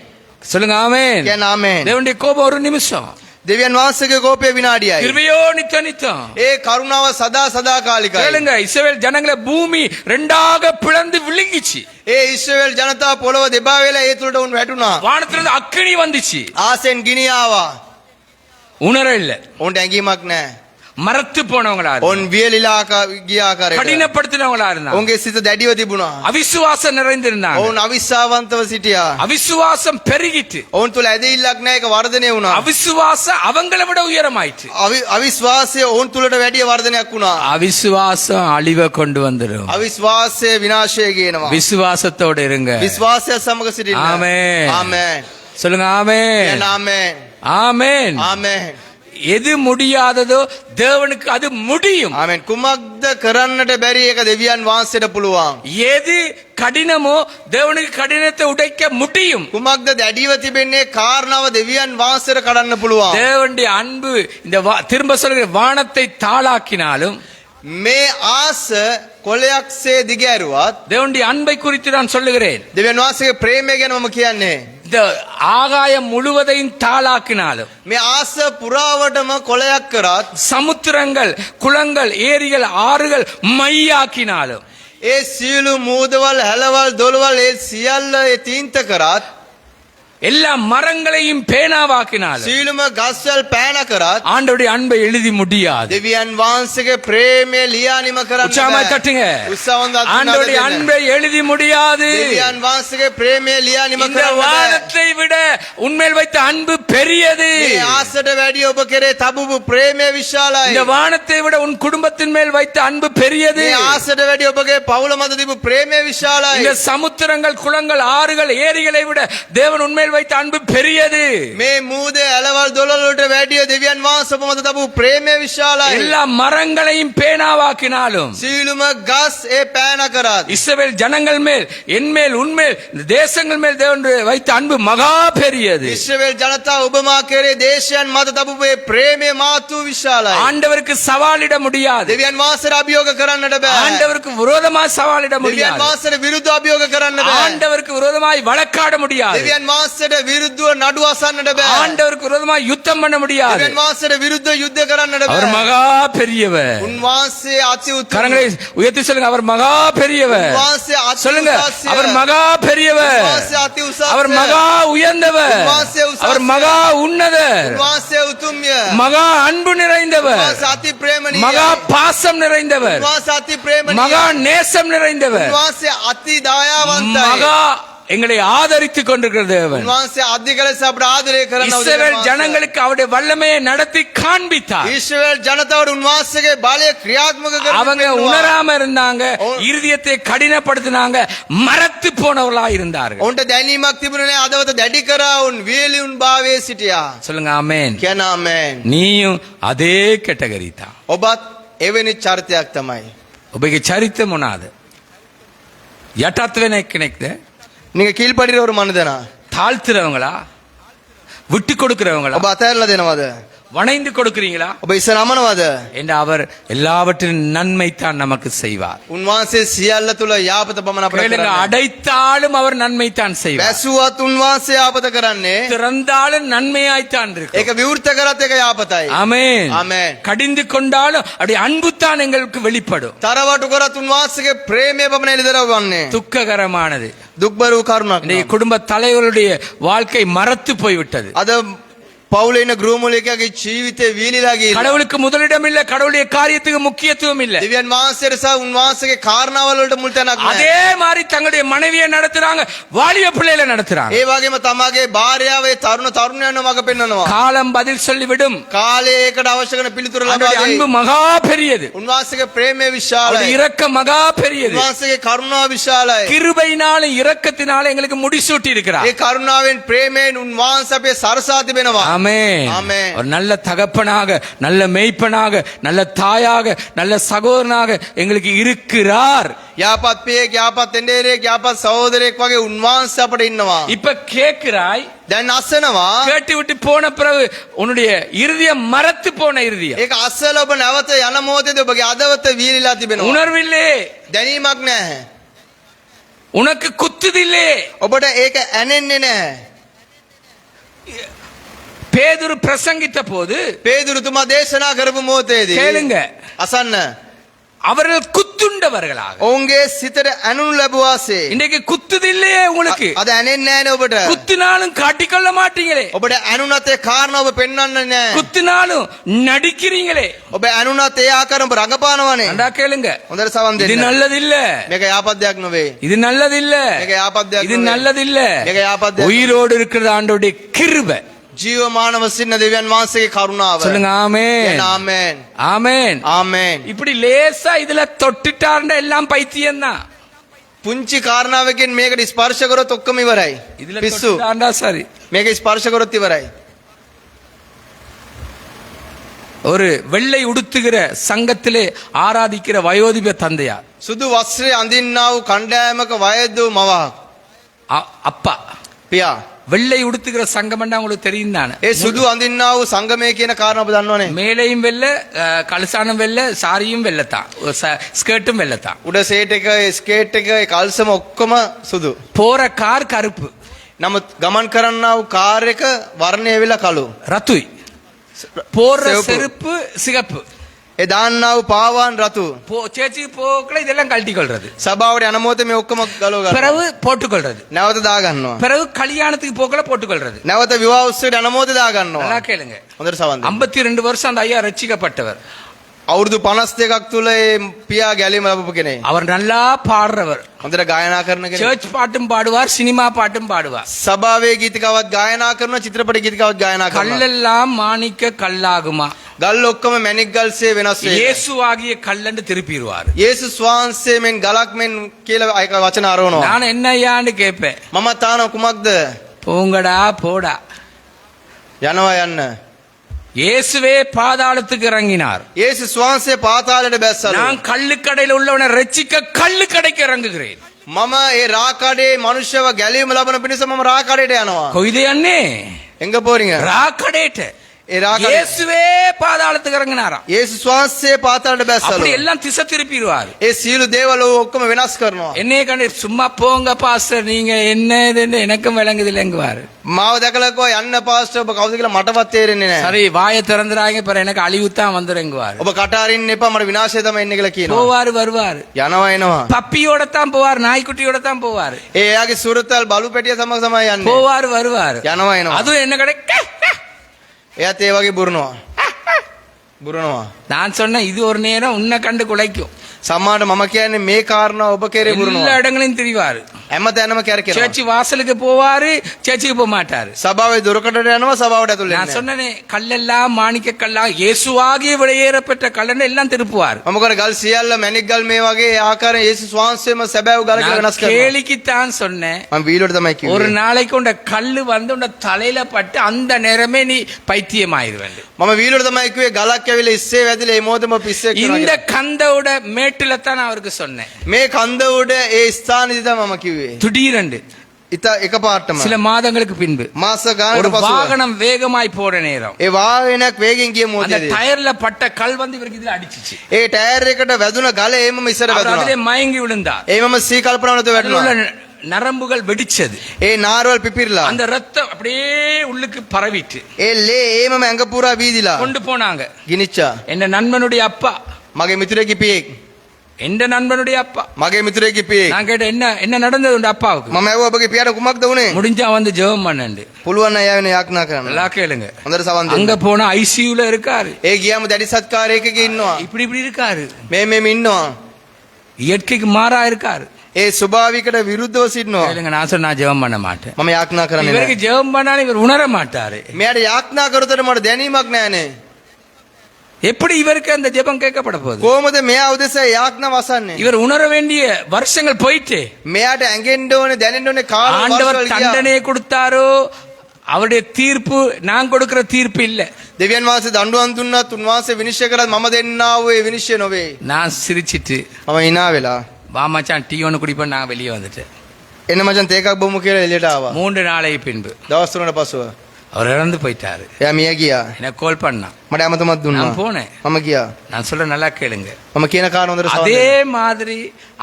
சொல்லுங்க ஆமென். කියන ආමේන්. தேவனுடைய கோபம் ஒரு நிமிஷம், දෙවියන් වහන්සේගේ කෝපය විනාඩියයි. கிருபையோ நித்த நித்தம். ඒ කරුණාව සදා සදාකාලිකයි. கேளுங்க, இஸ்ரவேல் ஜனங்களை பூமி ரெண்டாக பிளந்து விழுங்கிச்சு. ඒ ඉස්රායෙල් ජනතාව පොළව දෙපා වෙලා ඒ තුලට උන් වැටුණා. வானத்திலிருந்து அக்கினி வந்துச்சு, ආසෙන් ගිනි ආවා. உணர இல்ல. උන්ට ඇඟීමක් නැහැ. மரத்து போனவங்களா இருந்தாங்க, උන් වියලිලා ගිය ආකාරයට. கடினப்படுத்தினவங்களா இருந்தாங்க, උන්ගේ සිත දැඩිව තිබුණා. அவிசுவாசம் நிறைந்திருந்தாங்க, ඔවුන් අවිශ්වාසවන්තව සිටියා. அவிசுவாசம் பெருகிட்டு, ඔවුන් තුල ඇදහිල්ලක් නැහැ, ඒක වර්ධනය වුණා. அவிசுவாசம் அவங்களை விட உயரமாயிட்டு. අවිශ්වාසය ඔවුන් තුලට වැඩි වර්ධනයක් වුණා. அவிசுவாசம் அழிவை கொண்டு வந்துடும். අවිශ්වාසය විනාශය ගේනවා. விசுவாசத்தோட இருங்க. විශ්වාසය සමග සිටින්න. ආමේන්. ආමේන්. சொல்லுங்க ஆமென். කියන ආමේන්. ஆமென். ආමේන්. எது முடியாததோ தேவனுக்கு அது முடியும். ආමේන්. කුමක්ද කරන්නට බැරි එක දෙවියන් වහන්සේට පුළුවන්. எது கடினமோ தேவனுக்கு கடினத்தை உடைக்க முடியும். කුමක්ද දැඩිව තිබෙන්නේ කාරණාව දෙවියන් වහන්සේට කඩන්න පුළුවන්. தேவனுடைய அன்பு இந்த திரும்ப சொல்கிற வானத்தை தாளாக்கினாலும், මේ ආස කොළයක්සේ දිගෑරුවත් தேவனுடைய அன்பை குறித்து நான் சொல்லுகிறேன். දෙවියන් වහන්සේගේ ප්‍රේමය ගැන මම කියන්නේ. இந்த ஆகாயம் முழுவதையும் தாளாக்கினாலும், මේ ආස පුරාවටම කොළයක් කරත් சமுத்திரங்கள், குளங்கள், ஏரிகள், ஆறுகள் மையாக்கினாலும், ඒ සියලු මූදවල් හැලවල් දොළවල් ඒ සියල්ල ඒ තීන්ත කරත් எல்லா மரங்களையும் பேனாவாக்கினாலும் සියලුම ගස්වල් පෑන කරත් ஆண்டவருடைய அன்பை எழுதி முடியாது. දෙවියන් වහන්සේගේ ප්‍රේමය ලියා නිම කරන්න உற்சாகமா බෑ. தட்டுங்க. උත්සාහවත් අත් ஆண்டவருடைய දෙන්න. அன்பை எழுதி முடியாது. දෙවියන් වහන්සේගේ ප්‍රේමය ලියා නිම இந்த කරන්න බෑ. வானத்தை விட உண்மையில் வைத்த அன்பு பெரியது. මේ ආසට වැඩි ඔබ කෙරේ තබපු ප්‍රේමය විශාලයි. இந்த வானத்தை விட உன் குடும்பத்தின் மேல் வைத்த அன்பு பெரியது. මේ ආසට වැඩි ඔබගේ පවුල මත තිබු ප්‍රේමය විශාලයි. இந்த சமுத்திரங்கள் குளங்கள் ஆறுகள் ஏரிகளை விட தேவன் உண்மையில் வைத்த அன்பு பெரியது. මේ මූදේ ඇලවල් දොළවල් වලට වැඩිය දෙවියන් වහන්සේ ඔබ මත තබපු ප්‍රේමය විශාලයි. எல்லா மரங்களையும் பேனாவாக்கினாலும் සියලුම ගස් ඒ පෑන කරත් இஸ்ரவேல் ஜனங்கள் மேல் என்மேல் உன்மேல் இந்த தேசங்கள் மேல் தேவன் வைத்த அன்பு மகா பெரியது. ඉස්රායෙල් ජනතාව ඔබමා කෙරේ දේශයන් මත තබපු මේ ප්‍රේමය මාතු විශාලයි. ஆண்டவருக்கு சவாலிட முடியாது. දෙවියන් වහන්සේට අභියෝග කරන්නට බෑ. ஆண்டவருக்கு விரோதமாய் சவாலிட දෙවියන් முடியாது. වහන්සේට විරුද්ධ අභියෝග කරන්න බෑ. ஆண்டவருக்கு விரோதமாய் வழக்காட முடியாது. දෙවියන් වහන්සේට විරුද්ධව නඩු අසන්නට බෑ. ஆண்டவருக்கு விரோதமாய் யுத்தம் பண்ண முடியாது. දෙවියන් වහන්සේට විරුද්ධ යුද්ධ කරන්නට அவர் බෑ. மகா பெரியவர். උන්වහන්සේ අති උතුම්. கரங்களை உயர்த்தி சொல்லுங்க, அவர் மகா பெரியவர். උන්වහන්සේ අති சொல்லுங்க, උසස්ය. அவர் மகா பெரியவர். උන්වහන්සේ අති උසස්ය. அவர் மகா உயர்ந்தவர். உன்வாசே உசஸ்ய. அவர் மகா உன்னதர். උන්වහන්සේ උතුම්ය. மகா அன்பு நிறைந்தவர். උන්වහන්සේ අති ප්‍රේමණීයයි. மகா பாசம் நிறைந்தவர். උන්වහන්සේ අති ප්‍රේමණීයයි. மகா நேசம் நிறைந்தவர். උන්වහන්සේ අති දයාවන්තයි. மகா எங்களை ஆதரித்துக் கொண்டிருக்கிற தேவன். උන්වහන්සේ අධික ලෙස අපට ආදරය කරන இஸ்ரவேல் ஜனங்களுக்கு அவருடைய வல்லமையை நடத்தி காண்பித்தார். ඊශ්‍රායෙල් ජනතාවට උන්වහන්සේගේ බලය ක්‍රියාත්මක කරන அவங்க உணராம இருந்தாங்க, இருதயத்தை கடினப்படுத்தினாங்க, மரத்து போனவர்களா இருந்தார்கள். උන්ට දැනීමක් තිබුණේ නැහැ. අදවත දැඩි කරා උන් වියලියුන් භාවයේ සිටියා. சொல்லுங்க ஆமென். කියන ආමෙන්. நீயும் அதே கேட்டகரி தான். ඔබත් එවැනි චරිතයක් තමයි. ඔබගේ චරිත මොනවාද? යටත් වෙන කෙනෙක්ද? நீங்க கீழ்ப்படுகிற ஒரு மனிதனா? தாழ்த்துறவங்களா? விட்டு கொடுக்கிறவங்களா? ඔබ අතහැරලා දෙනවද? வணைந்து கொடுக்கிறீங்களா? ඔබ ඉස්සර අමනවද? என்று அவர் எல்லாவற்றின் நன்மை தான் நமக்கு செய்வார். උන්වහන්සේ සියල්ල තුල යාපත පමණ අපට கேளுங்க, කරන්නේ. அடைத்தாலும் அவர் நன்மை தான் செய்வார். බැසුවත් උන්වහන්සේ යාපත කරන්නේ. திறந்தாலும் நன்மையாய்த்தான் இருக்கும். ඒක විවෘත කරත් ඒක යාපතයි. ஆமென். ආමෙන්. கடிந்து கொண்டாலும் அப்படி அன்பு தான் எங்களுக்கு வெளிப்படும். තරවටු කරත් උන්වහන්සේගේ ප්‍රේමය පමණ එළිදරවන්නේ. துக்ககரமானது. දුක්බර වූ කරුණක්. இந்த குடும்ப தலைவருடைய வாழ்க்கை மரத்து போய்விட்டது. අද පවුලේ ඉන්න ගෘහමූලිකයාගේ ජීවිතේ වීලිලා ගිහිල්ලා. கடவுளுக்கு முதலிடம் இல்ல, கடவுளுடைய காரியத்துக்கு முக்கியத்துவம் இல்ல. දෙවියන් වහන්සේට සහ උන්වහන්සේගේ කාරණාවල වලට මුල් තැනක් නැහැ. அதே மாதிரி தங்களுடைய மனைவியை நடத்துறாங்க, வாலிப பிள்ளைகளை நடத்துறாங்க. ඒ වගේම තමාගේ භාර්යාව ඒ තරුණ තරුණයන්ව මඟ පෙන්වනවා. காலம் பதில் சொல்லிவிடும். කාලේ ඒකට අවශ්‍ය කරන පිළිතුර ලබා அவருடைய දෙයි. அன்பு மகா பெரியது. උන්වහන්සේගේ ප්‍රේමය அவருடைய විශාලයි. இரக்கம் மகா பெரியது. උන්වහන්සේගේ කරුණාව විශාලයි. கிருபையினால இரக்கத்தினால எங்களுக்கு முடிசூட்டி இருக்கிறார். ඒ කරුණාවෙන් ප්‍රේමයෙන් උන්වහන්සේ අපේ සරසා තිබෙනවා. ஆமென். ஆமென். ஒரு நல்ல தகப்பனாக, நல்ல மேய்ப்பனாக, நல்ல தாயாக, நல்ல சகோதரனாக எங்களுக்கு இருக்கிறார். යාපත් පියෙක් යාපත් එඬේරෙක් යාපත් සහෝදරයෙක් වගේ උන්වහන්සේ අපට ඉන්නවා. இப்ப கேட்கிறாய், දැන් අසනවා. கேட்டு விட்டு போன பிறகு உன்னுடைய இருதயம் மரத்து போன இருதயம். ඒක අසල ඔබ නැවත යන මොහොතේදී ඔබගේ අදවත වීලිලා තිබෙනවා. உணர்வில்லே, දැනීමක් නැහැ. உனக்கு குத்துதில்லே. ඔබට ඒක ඇනෙන්නේ නැහැ. பேதுரு பிரசங்கித்த போது පේදුරුතුමා දේශනා කරපු මොහොතේදී கேளுங்க, අසන්න. அவர்கள் குத்துண்டவர்களாக. ඔවුන්ගේ සිතට ඇනුණු ලැබුවාසේ. இன்னைக்கு குத்துதில்லையே உங்களுக்கு. අද ඇනෙන්නේ නැහැනේ ඔබට. குத்தினாலும் காட்டிக்கொள்ள மாட்டீங்களே. ඔබට ඇනුණත් ඒ කාරණා ඔබ පෙන්වන්නේ නැහැ. குத்தினாலும் நடிக்கிறீங்களே. ඔබ ඇනුණත් ඒ ආකාරයෙන් ඔබ රඟපානවනේ. அண்டா கேளுங்க, හොඳට සවන් இது දෙන්න. நல்லது இல்ல. මේක යාපත් දෙයක් නෙවෙයි. இது நல்லது இல்ல. මේක යාපත් දෙයක් இது නෙවෙයි. நல்லது இல்ல. මේක යාපත් දෙයක්. உயிரோடு இருக்கிற ஆண்டோடைய கிருபை. ජීවමානව සිටින දෙවියන් වහන්සේගේ කරුණාව. சொல்லுங்க ஆமென். ආමෙන්. ஆமென். ආමෙන්. இப்படி லேசா இதுல தொட்டுட்டாருன்னா எல்லாம் பைத்தியம் தான். පුංචි කාරණාවකින් මේකට ස්පර්ශ කරොත් ඔක්කොම ඉවරයි. இதுல පිස්සු. தொட்டுட்டாருன்னா சரி. මේක ස්පර්ශ කරොත් ඉවරයි. ஒரு வெள்ளை உடுத்துகிற சங்கத்திலே ஆராதிக்கிற வயோதிப தந்தையார், සුදු වස්ත්‍රය අඳින්නා වූ කණ්ඩායමක වයද්දු මවක්. அப்பா. පියා. வெள்ளை உடுத்துகிற சங்கம்னா உங்களுக்கு தெரியும் தானே. ඒ සුදු අඳින්නා වූ සංගමය කියන කාරණාව ඔබ දන්නවනේ. மேலையும் வெள்ளை, கலசானம் வெள்ளை, சாரியும் வெள்ளத்தான், ஸ்கர்ட்டும் வெள்ளத்தான். උඩ සේට් එක, ස්කේට් එක, ඒ කල්සම ඔක්කොම සුදු. போற கார் கருப்பு. නමුත් ගමන් කරන්නා වූ කාර් එක වර්ණය වෙලා කළු. ரத்துய். போற சிவப்பு. செருப்பு சிகப்பு. ඒ ඒ දාන්නා වූ පාවාන් රතු சேர்ச்சுக்கு போக்கல இதெல்லாம் கழட்டி கொள்றது, සභාවට යන මොහොතේ මේ ඔක්කොම ගලව ගන්නවා. பிறகு போட்டுக்கொள்றது, නැවත දා ගන්නවා. பிறகு கல்யாணத்துக்கு போக்கல போட்டுக்கொள்றது. නැවත විවාහ උත්සවයට යන මොහොතේ දා ගන්නවා. நல்லா கேளுங்க. හොඳට සවන් දෙන්න. 52 வருஷம் அந்த ஐயா ரட்சிக்கப்பட்டவர். අවුරුදු 52ක් තුල ඒ පියා ගැලීම ලැබපු කෙනෙක්. அவர் நல்லா பாடுறவர். හොඳට ගායනා කරන කෙනෙක්. சர்ச் பாட்டும் பாடுவார், சினிமா பாட்டும் பாடுவார். සභාවේ ගීතිකාවත් ගායනා කරනවා, චිත්‍රපට ගීතිකාවත් ගායනා කරනවා. கல்லெல்லாம் மாணிக்க கல்லாகுமா, ගල් ඔක්කොම මැණික් ගල්සේ වෙනස් වෙනවා. இயேசு ஆகிய கல்லண்டு திருப்பிடுவார். යේසුස් වහන්සේ මෙන් ගලක් මෙන් කියලා ඒක වචන අරවනවා. நான் என்ன ஐயான்னு கேட்பேன். මම තාන කුමක්ද? போங்கடா போடா. යනවා යන්න. இயேசுவே பாதாளத்துக்கு இறங்கினார். යේසුස් වහන්සේ පාතාලයට බැස්සලු. நான் கல்லுக்கடையில் உள்ளவனை ரட்சிக்க கல்லுக்கடைக்கு இறங்குகிறேன். මම ඒ රාකඩේ මනුෂ්‍යව ගැලීම ලබන පිණිස මම රාකඩේට යනවා. கொய்தே அண்ணே, එංග போறீங்க? ராக்கடேட்ட ඒ රාකඩේ இயேசுவே பாதாளத்துக்கு இறங்கினாராம். යේසුස් වහන්සේ පාතාලයට බැස්සලු. அப்படி எல்லாம் திசை திருப்பிடுவார். ඒ සියලු දේවල් ඔක්කොම වෙනස් කරනවා. என்னைய கண்டு சும்மா போங்க பாஸ்டர், நீங்க என்ன இதுன்னு எனக்கும் விளங்குது இல்லைங்குவாரு. මාව දැකලා කෝ යන්න පාස්ටර් ඔබ කවුද කියලා මටවත් තේරෙන්නේ නැහැ. சரி வாயை திறந்துறாங்க, பிற எனக்கு அழிவுத்தான் வந்துருங்குவாரு. ඔබ කට අරින්න එපා, මට විනාශය තමයි එන්නේ කියලා කියනවා. போவாரு வருவாரு, යනවා එනවා. பப்பியோட தான் போவார், நாய்க்குட்டியோட தான் போவாரு. ඒ එයාගේ සුරතල් බලු පැටිය සමග තමයි යන්නේ. போவாரு வருவாரு. යනවා එනවා. அதுவும் என்ன கடை එයාත් ඒ වගේ බුරනවා. நான் சொன்னேன், இது ஒரு நேரம் உன்னை கண்டு குலைக்கும். සම්මාට මම කියන්නේ මේ කාරණා ඔබ කෙරේ எல்லா බුරනවා. இடங்களையும் திரிவாரு. හැමතැනම කැරකෙනවා. சர்ச்சு வாசலுக்கு போவாரு, சர்ச்சுக்கு போக மாட்டாரு. සභාවේ දොරකඩට යනවා, සභාවට ඇතුල් நான் වෙන්නේ. சொன்னேனே, கல்லெல்லாம் மாணிக்க கல்லா இயேசுவாகிய விலையேறப்பட்ட கல்லன்னு எல்லாம் திருப்புவார். මම කරන ගල් සියල්ල මැණික් ගල් මේ වගේ ආකාරයෙන් යේසුස් වහන්සේම සැබෑව ගල කියලා நான் වෙනස් කරනවා. கேலிக்குத்தான் சொன்னேன். මම වීලුවට තමයි ஒரு කිව්වේ. நாளைக்கு உண்ட கல்லு வந்து உண்ட தலையில பட்டு அந்த நேரமே நீ பைத்தியமாயிருவேன். මම වීලුවට තමයි කිව්වේ ගලක් ඇවිල්ලා ඉස්සේ වැදිලා ඒ මොහොතේම පිස්සෙක් இந்த කරනවා. கந்தோட மேட்டுல தான் நான் அவருக்கு சொன்னேன். මේ කන්ද උඩ ඒ ස්ථානෙදි තමයි මම කිව්වේ. திடீரென்று ඉත එකපාරටම சில மாதங்களுக்கு பின்பு මාස ஒரு ගානකට පසුව வாகனம் வேகமாய் போற நேரம் ඒ වාහනයක් වේගෙන් ගිය அந்த මොහොතේදී டயர்ல பட்ட கல் வந்து இவருக்கு இதுல அடிச்சிச்சு. ඒ ටයර් එකට වැදුන ගල ඒමම ඉස්සර அவர் அதிலே වැදුනා. மயங்கி விழுந்தார். ඒමම සී කල්පනාව නැතුව அதில் உள்ள වැටුණා. நரம்புகள் வெடிச்சது. ඒ නාරවල් පිපිරලා அந்த ரத்தம் அப்படியே உள்ளுக்கு பரவிட்டு ඒ ලේ ඒමම ඇඟ පුරා වීදිලා கொண்டு போனாங்க. ගිනිච්චා. என் நண்பனுடைய அப்பா, මගේ මිතුරෙක්ගේ පියෙක්. எந்த நண்பனுடைய அப்பா. මගේ මිතුරෙක්ගේ පියෙක්. நான் கேட்டேன், என்ன என்ன நடந்தது உங்க அப்பாவுக்கு? මම ඇහුවා ඔබගේ පියාට කුමක්ද වුනේ? முடிஞ்சா வந்து ஜெபம் பண்ணு. පුළුවන් නම් යාවෙන යාඥා කරන්න. நல்லா கேளுங்க. හොඳට සවන් දෙන්න. அங்க போனா ஐசியூல இருக்காரு. ඒ ගියාම දැඩි සත්කාරයකක ඉන්නවා. இப்படி இப்படி இருக்காரு. මේ ඉන්නවා. இயற்கைக்கு மாறா இருக்காரு. ඒ ස්වභාවිකට විරුද්ධව සිටිනවා. கேளுங்க, நான் சொன்னா நான் ஜெபம் பண்ண மாட்டேன். මම යාඥා කරන්නේ இவருக்கு නැහැ. ஜெபம் பண்ணாலும் இவர் உணர மாட்டாரு. මෙයාට යාඥා කරතර මට දැනීමක් නැහැනේ. எப்படி இவருக்கு அந்த ஜெபம் கேட்கப்பட போகுது? කොහොමද මෙයා උදෙසා යාඥා වසන්නේ? இவர் உணர வேண்டிய வருஷங்கள் போயிட்டு මෙයාට ඇඟෙන්න ඕනේ දැනෙන්න ඕනේ කාල ஆண்டவர் වර්ෂවල ගියා. தண்டனையை கொடுத்தாரோ, அவருடைய தீர்ப்பு நான் கொடுக்கிற தீர்ப்பு இல்ல. දෙවියන් වහන්සේ දඬුවම් දුන්නත් උන්වහන්සේ විනිශ්චය කරත් මම දෙන්නා වූ ඒ විනිශ්චය නොවේ. நான் சிரிச்சிட்டு, මම hina වෙලා வா மச்சான் டீ ஒன்று குடிப்பேன், நான் வெளியே வந்துட்டேன். එන්න මචං තේකක් බොමු කියලා එළියට ආවා. 3 நாளை பின்பு දවස් 3කට පසුව அவர் இறந்து போயிட்டாரு. එයා මිය ගියා. எனக்கு கால் பண்ணான். මට ඇමතුමක් දුන්නා. நான் போனேன். මම ගියා. நான் சொல்ல நல்லா கேளுங்க. මම කියන කාරණා හොඳට සමහර அதே மாதிரி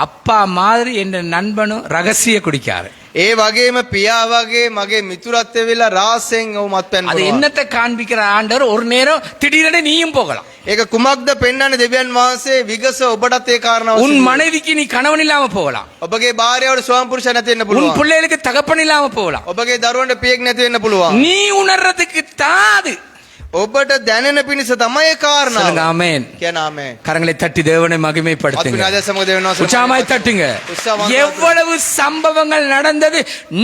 அப்பா மாதிரி என் நண்பனும் ரகசிய குடிக்காரு. ඒ වගේම පියා වගේ මගේ මිතුරත් වෙලා රාසෙන් ඔව් මත්පැන් அது බොනවා. என்னத்தை காண்பிக்கிற ஆண்டவர் ஒரு நேரம் திடீரென நீயும் போகலாம். ඒක කුමක්ද පෙන්වන්නේ දෙවියන් වහන්සේ විගස ඔබටත් ඒ කාරණාව உன் සිදු. மனைவிக்கு நீ கணவன் இல்லாம போகலாம். ඔබගේ භාර්යාවට ස්වාම පුරුෂයා නැති වෙන්න உன் පුළුවන්. பிள்ளைகளுக்கு தகப்பன் இல்லாம போகலாம். ඔබගේ දරුවන්ට පියෙක් නැති වෙන්න පුළුවන්. நீ உணர்றதுக்கு தாது. ඔබට දැනෙන පිණිස තමයි ඒ කාරණාව. சொல்லுங்க ஆமென். කියන ආමේන්. கரங்களை தட்டி தேவனை மகிமைப்படுத்துங்க. අත්විනාදේ සමග දෙවියන් වහන්සේ உற்சாகமாய் தட்டுங்க. உற்சாகமாக எவ்வளவு சம்பவங்கள் நடந்தது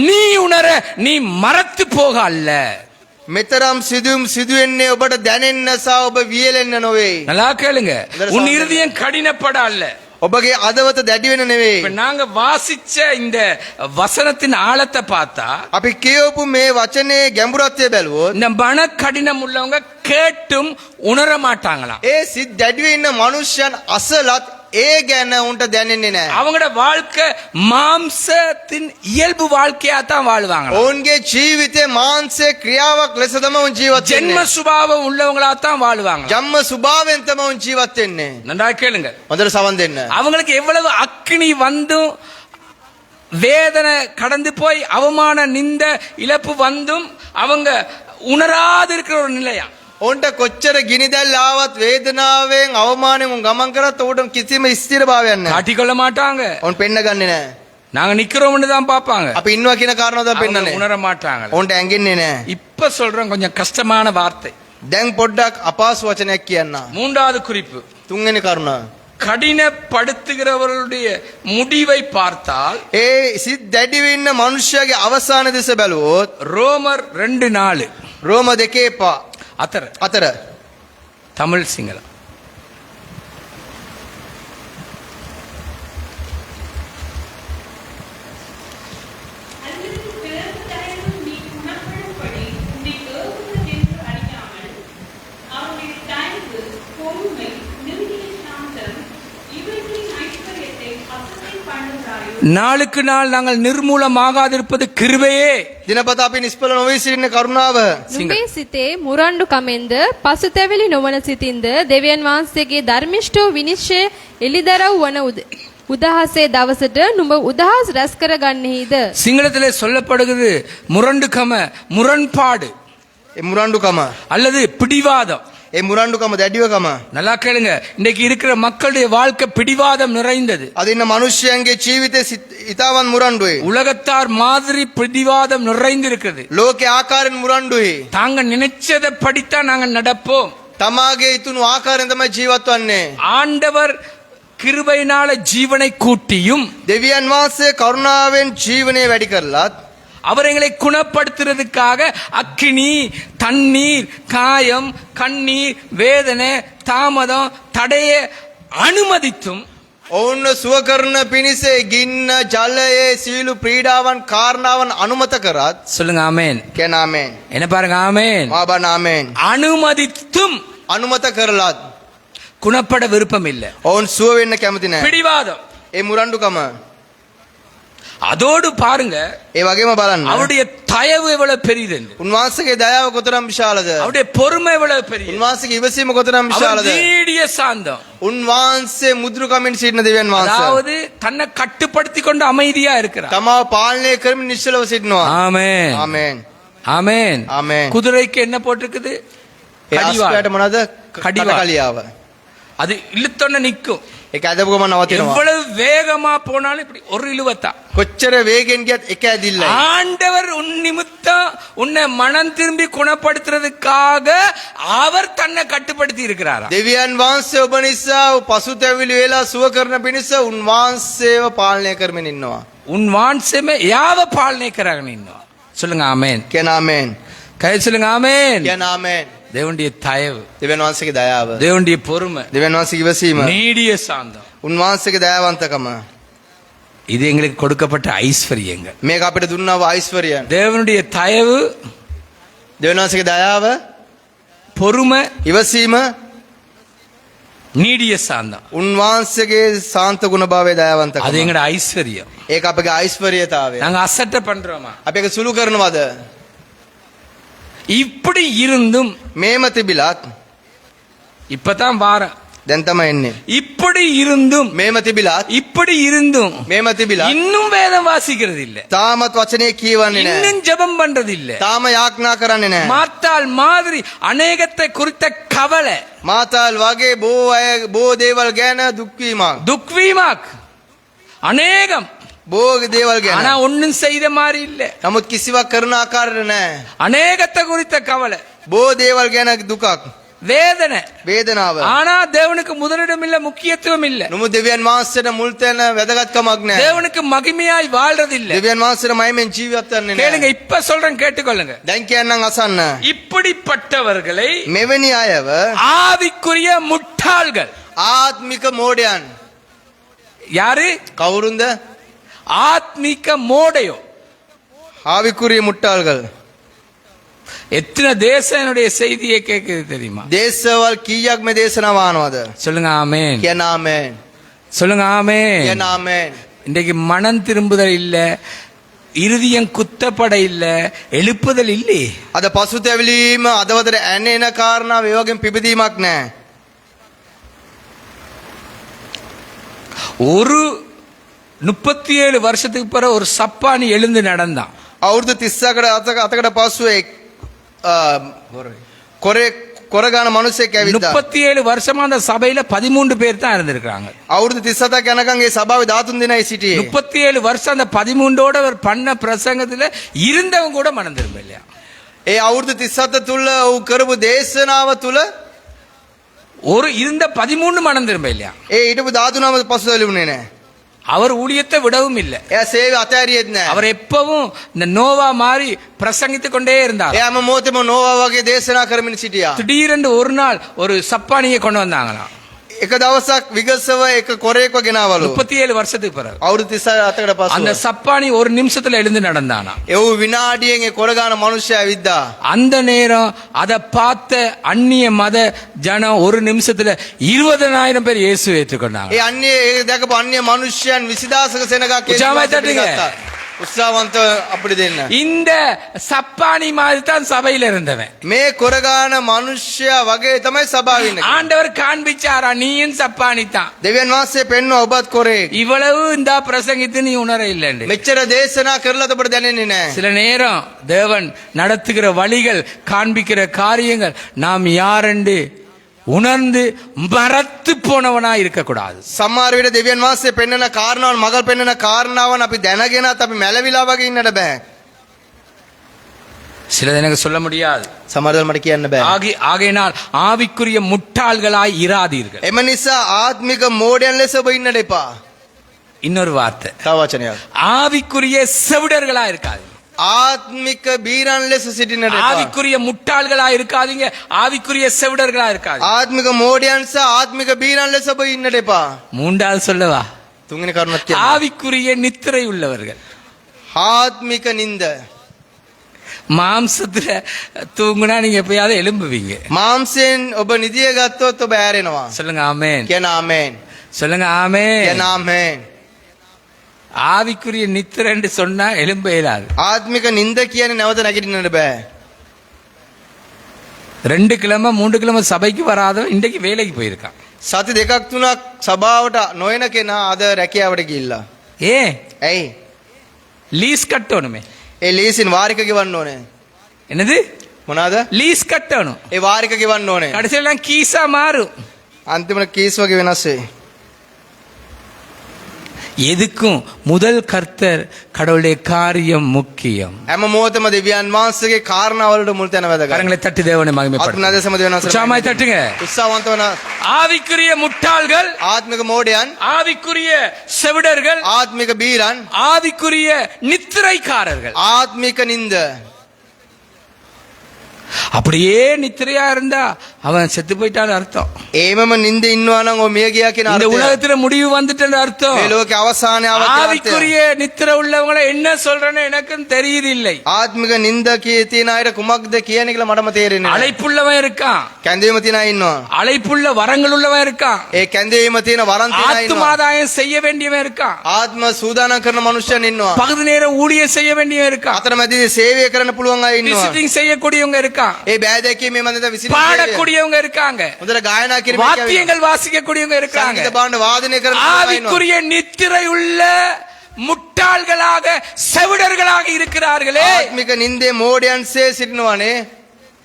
நீ உணர, நீ மறத்து போக அல்ல. මෙතරම් සිදුම් සිදුවෙන්නේ ඔබට දැනෙන්න සහ ඔබ වියලෙන්න නොවේ. நல்லா கேளுங்க. உன் இருதயம் கடினப்பட அல்ல. ඔබගේ අදවත දැඩි වෙන නෙවෙයි. இப்ப நாங்க வாசிச்ச இந்த வசனத்தின் ஆழத்தை பார்த்தா, අපි කියවපු මේ වචනේ ගැඹුරත්වය බැලුවොත් இந்த மன கடினம் உள்ளவங்க கேட்டும் உணர மாட்டாங்களாம். ඒ සිත් දැඩි වෙ ඉන්න මනුෂ්‍යයන් අසලත් ඒ ගැන උන්ට දැනෙන්නේ නැහැ. அவங்களோட வாழ்க்கை மாம்சத்தின் இயல்பு வாழ்க்கையா தான் வாழ்வாங்க. ඔවුන්ගේ ජීවිතේ මාංශයේ ක්‍රියාවක් ලෙස තමයි උන් ජීවත් ஜென்ம වෙන්නේ. சுபாவம் உள்ளவங்களா தான் வாழ்வாங்க. ජම්ම ස්වභාවයෙන් තමයි උන් ජීවත් වෙන්නේ. நன்றா கேளுங்க. හොඳට සවන් දෙන්න. அவங்களுக்கு எவ்வளவு அக்கினி வந்தும், வேதனை கடந்து போய், அவமான நிந்த இழப்பு வந்தும் அவங்க உணராது இருக்கிற ஒரு நிலையா. ඔන්ට කොච්චර ගිනිදැල් ආවත් වේදනාවෙන් අවමානයෙන් උන් ගමන් කරත් උඩ කිසිම ස්ථිරභාවයක් නැහැ. காட்டி கொள்ள மாட்டாங்க. උන් පෙන්න ගන්නේ නැහැ. நாங்க நிக்கிறோம்னு தான் பார்ப்பாங்க. අපි ඉන්නවා කියන කාරණාව තමයි அவங்க පෙන්නන්නේ. உணர மாட்டாங்க. උන්ට ඇඟෙන්නේ නැහැ. இப்ப சொல்றேன் கொஞ்சம் கஷ்டமான வார்த்தை. දැන් පොඩ්ඩක් අපහසු වචනයක් කියන්න. மூன்றாவது குறிப்பு, තුන්වෙනි කරුණ. கடினப்படுத்துகிறவர்களுடைய முடிவை பார்த்தால் ඒ සිත් දැඩිව ඉන්න මනුෂ්‍යයාගේ අවසාන දෙස බැලුවොත් ரோமர் 2:4 රෝම 2 අතර தமிழ் சிங்களம். அல்லது பிறகு தயவு நீ குணப்படும்படி உன்னை ஏவுகிறதென்று அறியாமல் அவருடைய தயவு, பொறுமை, நிறுத்திய சாந்தம் இவற்றின் ஐஸ்வர்யத்தை அசட்டை பண்ணுகிறாயோ. நாளுக்கு நாள் நாங்கள் நிர்மூலமாகாதிருப்பது கிருபையே. දිනපත අපි නිෂ්ඵල නොවී සිටින කරුණාව. නුඹේ සිතේ මුරණ්ඩු කමෙන්ද පසුතැවිලි නොවන සිතින්ද දෙවියන් වහන්සේගේ ධර්මිෂ්ඨ විනිශ්චය එලිදරව් වන උදහසේ දවසට නුඹ උදහස් රැස් කරගන්නෙහිද? சிங்களத்திலே சொல்லப்படுகிறது முரண்டுකම, முரண்பாடு ඒ මුරණ්ඩුකම. அல்லது பிடிவாதம். ඒ මුරණ්ඩුකම දැඩිවකම. நல்லா கேளுங்க, இன்னைக்கு இருக்கிற மக்களுடைய வாழ்க்கை பிடிவாதம் நிறைந்தது. අද ඉන්න මිනිස්යන්ගේ ජීවිතේ ඉතාමත් මුරණ්ඩුයි. உலகத்தார் மாதிரி பிடிவாதம் நிறைந்திருக்கிறது. ලෝකේ ආකාරයෙන් මුරණ්ඩුයි. தாங்க நினைச்சதை படித்தான் நாங்க நடப்போம். තමාගේ ඉතුණු ආකාරයෙන් තමයි ජීවත් වන්නේ. ஆண்டவர் கிருபையினால ஜீவனை கூட்டியும் දෙවියන් වහන්සේ කරුණාවෙන් ජීවනය වැඩි කරලත් அவர் எங்களை குணப்படுத்துறதுக்காக அக்கினி, தண்ணீர், காயம், கண்ணீர், வேதனை, தாமதம், தடையை அனுமதித்தும் ඔවුන්ව සුව කරන පිණිස ගින්න, ජලයේ සීලු පීඩාවන් කාරණාවන් අනුමත කරත් சொல்லுங்க ஆமென். කියන ආමෙන්. என்ன பாருங்க ஆமென். මාබන් ආමෙන්. அனுமதித்தும் අනුමත කරලත් குணப்பட விருப்பம் இல்லை. ඔවුන් සුව වෙන්න කැමති නැහැ. பிடிவாதம். ඒ මුරණ්ඩුකම. அதோடு பாருங்க ඒ වගේම බලන්න. அவருடைய தயவு எவ்வளவு பெரியது, උන්වහන්සේගේ දයාව කොතරම් විශාලද? அவருடைய பொறுமை எவ்வளவு பெரியது, උන්වහන්සේගේ ඉවසීම කොතරම් அவர் විශාලද? நீடிய சாந்தம். උන්වහන්සේ මුද්‍රකමින් සිටින දෙවියන් වහන්සේ. அதாவது தன்னை கட்டுப்படுத்தி கொண்டு அமைதியா இருக்கிறார். තමාව පාලනය කරමින් නිශ්චලව සිටිනවා. ஆமென். ආමෙන්. ஆமென். ஆமென். குதிரைக்கு என்ன போட்டிருக்குது? ඒ கடிவாளம். අස්පයට මොනවද? කඩිවාල. කඩකලියාව. அது இழுத்தொன்ன நிக்கும். ඒක ඇදපු ගමන් නවතිනවා. எவ்வளவு வேகமா போனாலும் இப்படி ஒரு இழுவத்தா. කොච්චර වේගෙන් ගියත් එක ඇදිල්ලයි. ஆண்டவர் உன் நிமித்தம் உன்னை மனம் திரும்பி குணப்படுத்துறதுக்காக அவர் தன்னை கட்டுப்படுத்தி இருக்கிறாரா? දෙවියන් වහන්සේ ඔබ නිසා පසුතැවිලි වෙලා සුව කරන පිණිස උන්වහන්සේව පාලනය කරමින් ඉන්නවා. உன் வான்சமே யாவ பாலனை கராகனின்னோ. சொல்லுங்க ஆமென். කියන ආමෙන්. கை சொல்லுங்க ஆமென். කියන ආමෙන්. தேவனுடைய தயவு, දෙවියන් වහන්සේගේ දයාව. தேவனுடைய பொறுமை, දෙවියන් වහන්සේගේ ඉවසීම. நீடிய சாந்தம், උන්වහන්සේගේ දයාවන්තකම. இது எங்களுக்கு கொடுக்கப்பட்ட ஐஸ்வர்யங்கள். මේක අපිට දුන්නා වූ ஐஸ்வර්යයන්. தேவனுடைய தயவு, දෙවියන් වහන්සේගේ දයාව, பொறுமை, ඉවසීම, நீடிய சாந்தம், උන්වහන්සේගේ සාන්ත ගුණභාවයේ அது දයාවන්තකම. எங்கட ஐஸ்வர்யம். ඒක අපගේ ஐஸ்வර්යතාවය. நாங்க அசட்டை பண்றோமா? අපි ඒක සුළු කරනවද? இப்படி இருந்தும் මේම තිබිලත් இப்பதான் வாரம். දැන් තමයි එන්නේ. இப்படி இருந்தும், මේම තිබිලත් இப்படி இருந்தும் මේම තිබිලත් இன்னும் வேதம் வாசிக்கிறது இல்ல, තාමත් වචනේ කියවන්නේ නැහැ. இன்னும் ஜெபம் பண்றது இல்ல. තාම යාඥා කරන්නේ නැහැ. மாத்தாள் மாதிரி அநேகத்தை குறித்த கவலை, මාතාල් වගේ බෝ දේවල් ගැන දුක් වීමක්. துக்வீமாக் அநேகம், බෝ දේවල් ஆனா ගැන. ஒன்னும் செய்த மாதிரி இல்ல. නමුත් කිසිවක් කරන ආකාරයට නැහැ. அநேகத்தை குறித்த கவலை, බෝ දේවල් ගැන දුකක්, வேதனை, වේදනාව. ஆனா தேவனுக்கு முதலிடம் இல்ல, முக்கியத்துவம் இல்ல. නමුත් දෙවියන් වහන්සේට මුල් තැන වැදගත්කමක් නැහැ. தேவனுக்கு மகிமையாய் வாழ்றது இல்ல. දෙවියන් වහන්සේට මයිමෙන් ජීවත් වෙන්නේ கேளுங்க, නැහැ. இப்ப சொல்றேன் கேட்டுக்கொள்ளுங்க. දැන් කියන්නම් අසන්න. இப்படிப்பட்டவர்களை මෙවැනි අයව ஆவிக்குரிய முட்டாள்கள். ආත්මික මෝඩයන්. யாரு? කවුරුන්ද? ஆத்மீக மோடையோ. ආවිකුරිය මුට්ටාල්கள். எத்தனை தேசம் என்னுடைய செய்தியை கேட்குது தெரியுமா? දේශවල් කීයක් මේ දේශනාව අහනවද? சொல்லுங்க ஆமென். කියන ආමෙන්. சொல்லுங்க ஆமென். කියන ආමෙන්. இன்றைக்கு மனம் திரும்புதல் இல்ல, இருதயம் குத்தப்பட இல்ல, எழுப்புதல் இல்லே. අද පසුතැවිලීම අදවතට ඇනෙන කාරණාව ඒ වගේම පිබිදීමක් නැහැ. ஒரு 37 வருஷத்துக்கு பிறகு ஒரு சப்பானி எழுந்து நடந்தான். අවුරුදු 30කට අතකට පස්සෙ කොරගාන මිනිස්සෙක් ඇවිත්තා. 37 வருஷமா அந்த சபையில 13 பேர் தான் இருந்திருக்காங்க. අවුරුදු 37ක් යනකම් ඒ සභාවේ 13 දෙනයි සිටියේ. 37 வருஷம் அந்த 13ஓட அவர் பண்ண பிரசங்கத்துல இருந்தவங்க கூட மனம் திரும்ப இல்லையா? ඒ අවුරුදු 37 තුල ඔහු කරපු දේශනාව තුල ஒரு இருந்த 13 மனம் திரும்ப இல்லையா? ඒ ඊටපු 13ම පසුතැවෙන්නේ නැහැ. அவர் ஊழியத்தை விடவும் இல்லை. එයා සේවය අතෑරියෙත් නැහැ. அவர் எப்பவும் இந்த நோவா மாதிரி பிரசங்கித்துக் கொண்டே இருந்தார். එයා හැම මොහොතේම නෝවා වගේ දේශනා කරමින් සිටියා. திடீரென்று ஒரு நாள் ஒரு சப்பானியை கொண்டு வந்தாங்களாம். එක දවසක් විගසව එක කොරේකව ගෙනාවලු. 37 வருஷத்துக்கு பிறகு අවුරුදු 37කට அந்த පසු சப்பானி ஒரு நிமிஷத்துல எழுந்து நடந்தானா. එව් විනාඩියෙන් ඒ කොරගාන මිනිස්සයා ඇවිද්දා. அந்த நேரம் அதை பார்த்த அந்நிய மத ஜனம் ஒரு நிமிஷத்துல 20,000 பேர் இயேசுவை ஏற்றுக்கொண்டாங்க. ඒ අන්‍ය ඒ දැකපු අන්‍ය මිනිස්යන් 20000ක සෙනගක් උච්චාවයි තட்டுங்க. උත්සාහවන්ත අපිට දෙන්න. இந்த சப்பானி மாதிரி தான் சபையில இருந்தவன். මේ කොරගාන මිනිස්සයා වගේ තමයි සභාවේ ඉන්නේ. ஆண்டவர் காண்பிச்சாரா நீயும் சப்பானி தான். දෙවියන් වහන්සේ පෙන්වුවා ඔබත් කොරේ. இவ்வளவு இந்த பிரசங்கித்து நீ உணர இல்லைன்னு. මෙච්චර දේශනා කරලාද අපිට දැනෙන්නේ නැහැ. சில நேரம் தேவன் நடத்துகிற வழிகள் காண்பிக்கிற காரியங்கள் நாம் யாரென்று உணர்ந்து மறத்து போனவனா இருக்கக்கூடாது. සමහර විට දෙවියන් වහන්සේ පෙන්වන කාරණාවන් මගල් පෙන්වන කාරණාවන් අපි දැනගෙනත් අපි මැලවිලා වගේ ඉන්නට බෑ. சிலது எனக்கு சொல்ல முடியாது. සමහර දවල් මට කියන්න බෑ. ஆகையினால் ஆவிக்குரிய முட்டாள்களாய் இராதீர்கள். එම නිසා ආත්මික මෝඩයන් ලෙස ඔබ ඉන්නට එපා. இன்னொரு வார்த்தை, තව වචනයක්. ஆவிக்குரிய செவிடர்களா இருக்காது. ආත්මික බීරන් ලෙස සිටින්නට එපා. ஆவிக்குரிய முட்டாள்களா இருக்காதீங்க, ஆவிக்குரிய செவிடர்களா இருக்காது. ආත්මික මෝඩයන් සහ ආත්මික බීරන් ලෙස ඔබ ඉන්නට එපා. மூன்றாவது சொல்லவா, තුන්වෙනි කරුණක් කියන්න. ஆவிக்குரிய நித்திரை உள்ளவர்கள். ආත්මික නිନ୍ଦ. மாம்சத்துல தூங்குனா நீங்க எப்பயாவது எழும்புவீங்க. මාංශයෙන් ඔබ නිදිය ගත්තොත් ඔබ ඇරෙනවා. சொல்லுங்க ஆமென். කියන ආමේන්. சொல்லுங்க ஆமென். කියන ආමේන්. ஆவிக்குரிய நித்திரை என்று சொன்னா எழும்ப இயலாது. ආත්මික නිନ୍ଦ කියන්නේ නැවත නැගිටින්නට බෑ. 2 கிழமை 3 கிழமை சபைக்கு வராதவன் இன்றைக்கு வேலைக்கு போயிருக்கான். සති දෙකක් තුනක් සභාවට නොයන කෙනා අද රැකියාවට ගිහිල්ලා. ஏன்? ඇයි? லீஸ் கட்டணுமே. ඒ ලීසින් වාරික ගෙවන්න ඕනේ. என்னது? මොනවාද? லீஸ் கட்டணும். ඒ වාරික ගෙවන්න ඕනේ. கடைசியில கீசா மாறும். අන්තිමට කීස් වගේ වෙනස් වෙයි. எதுக்கும் முதல் கர்த்தர் கடவுளுடைய காரியம் முக்கியம். හැම මොහොතම දෙවියන් වහන්සේගේ කාරණාවලට මුල් තැන වැදගත්. கரங்களை தட்டி தேவனை மகிமைப்படுத்துங்க. අත්නදසම දෙවියන් වහන්සේ உற்சாகமாய் தட்டுங்க. උත්සාහවන්ත වන ஆவிக்குரிய முட்டாள்கள், ආත්මික මෝඩයන්, ஆவிக்குரிய செவிடர்கள், ආත්මික බීරන්, ஆவிக்குரிய நித்திரைக்காரர்கள். ආත්මික නිନ୍ଦ. அப்படியே நித்திரையா இருந்தா அவன் செத்து போயிட்டான்னு அர்த்தம். ඒමම නිନ୍ଦ ඉන්නවා නම් ඔය මිය ගියා කියන இந்த අර්ථය. உலகத்துல முடிவு வந்துட்டேன்னு அர்த்தம். මේ ලෝකේ අවසානයේ අවතේ. ஆவிக்குரிய நித்திரை உள்ளவங்களை என்ன சொல்றேன்னு எனக்கும் தெரியுது இல்லை. ආත්මික නිନ୍ଦ කී තියන අයට කුමක්ද කියන්නේ කියලා මටම තේරෙන්නේ නැහැ. அழைப்புள்ளவன் இருக்கான், කැඳවීම තියන අය ඉන්නවා. அழைப்புள்ள வரங்கள் உள்ளவன் இருக்கான், ඒ කැඳවීම තියන වරන් තියන අය ඉන්නවා. ஆத்துமாதாயம் செய்ய வேண்டியவன் இருக்கான், ආත්ම සූදානම් කරන මනුෂ්‍යයන් ඉන්නවා. பகுதி நேரம் ஊழியம் செய்ய வேண்டியவன் இருக்கான், අතරමැදි සේවය කරන්න පුළුවන් අය ඉන්නවා. விசிட்டிங் செய்யக்கூடியவங்க இருக்கான், ඒ බෑදැකීමේ මන්දට විසිරී பாடக்கூடியவங்க இருக்காங்க, හොඳට ගායනා කිරීම வாத்தியங்கள் வாசிக்கக்கூடியவங்க இருக்காங்க. සංගීත භාණ්ඩ වාදනය කරන අය ඉන්නවා. ஆவிக்குரிய நித்திரை உள்ள முட்டாள்களாக செவிடர்களாக இருக்கிறார்களே. ආත්මික නින්දේ මෝඩයන්සේ සිටිනවානේ.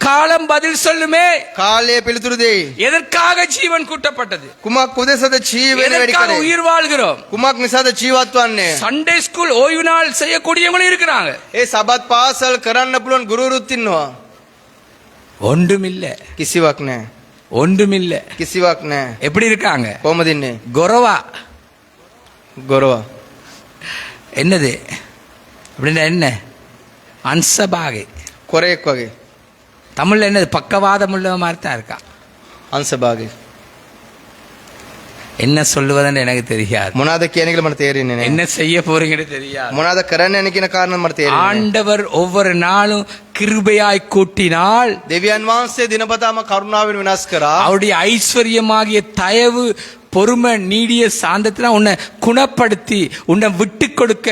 காலம் பதில் சொல்லுமே. කාලය පිළිතුරු දෙයි. எதற்காக ஜீவன் கூட்டப்பட்டது? කුමක් උදෙසද ජීවනය වැඩි எதற்காக කරේ? உயிர் வாழ்கிறோம்? කුමක් නිසාද ජීවත් වන්නේ? சண்டே ஸ்கூல் ஓய்வு நாள் செய்யக்கூடியவங்களும் இருக்கிறாங்க. ඒ සබත් පාසල් කරන්න පුළුවන් ගුරුවරුත් ඉන්නවා. ஒன்றுமில்ல, කිසිවක් නැහැ. ஒன்றுமில்ல. කිසිවක් නැහැ. எப்படி இருக்காங்க? කොහමද ඉන්නේ? கொரவா. ගොරව. என்னது அப்படின்னா என்ன? அன்சபாகை. කොරේක් වගේ. தமிழ்ல என்னது? பக்கவாதம் உள்ள மாதிரி தான் இருக்கா. අංශභාගය. என்ன சொல்லுவதுன்னு எனக்கு தெரியாது. මොනවාද කියන එක මට තේරෙන්නේ නැහැ. என்ன செய்ய போறீங்கன்னு தெரியாது. මොනවාද කරන්න යන්නේ කියන කාරණා මට තේරෙන්නේ නැහැ. ஆண்டவர் ஒவ்வொரு நாளும் கிருபையாய் கூட்டினால் දෙවියන් වහන්සේ දිනපතාම කරුණාවෙන් විනාශ කරා. அவருடைய ஐஸ்வர்யமாகிய தயவு, பொறுமை, நீடிய சாந்தத்தினால் உன்னை குணப்படுத்தி உன்னை விட்டு கொடுக்க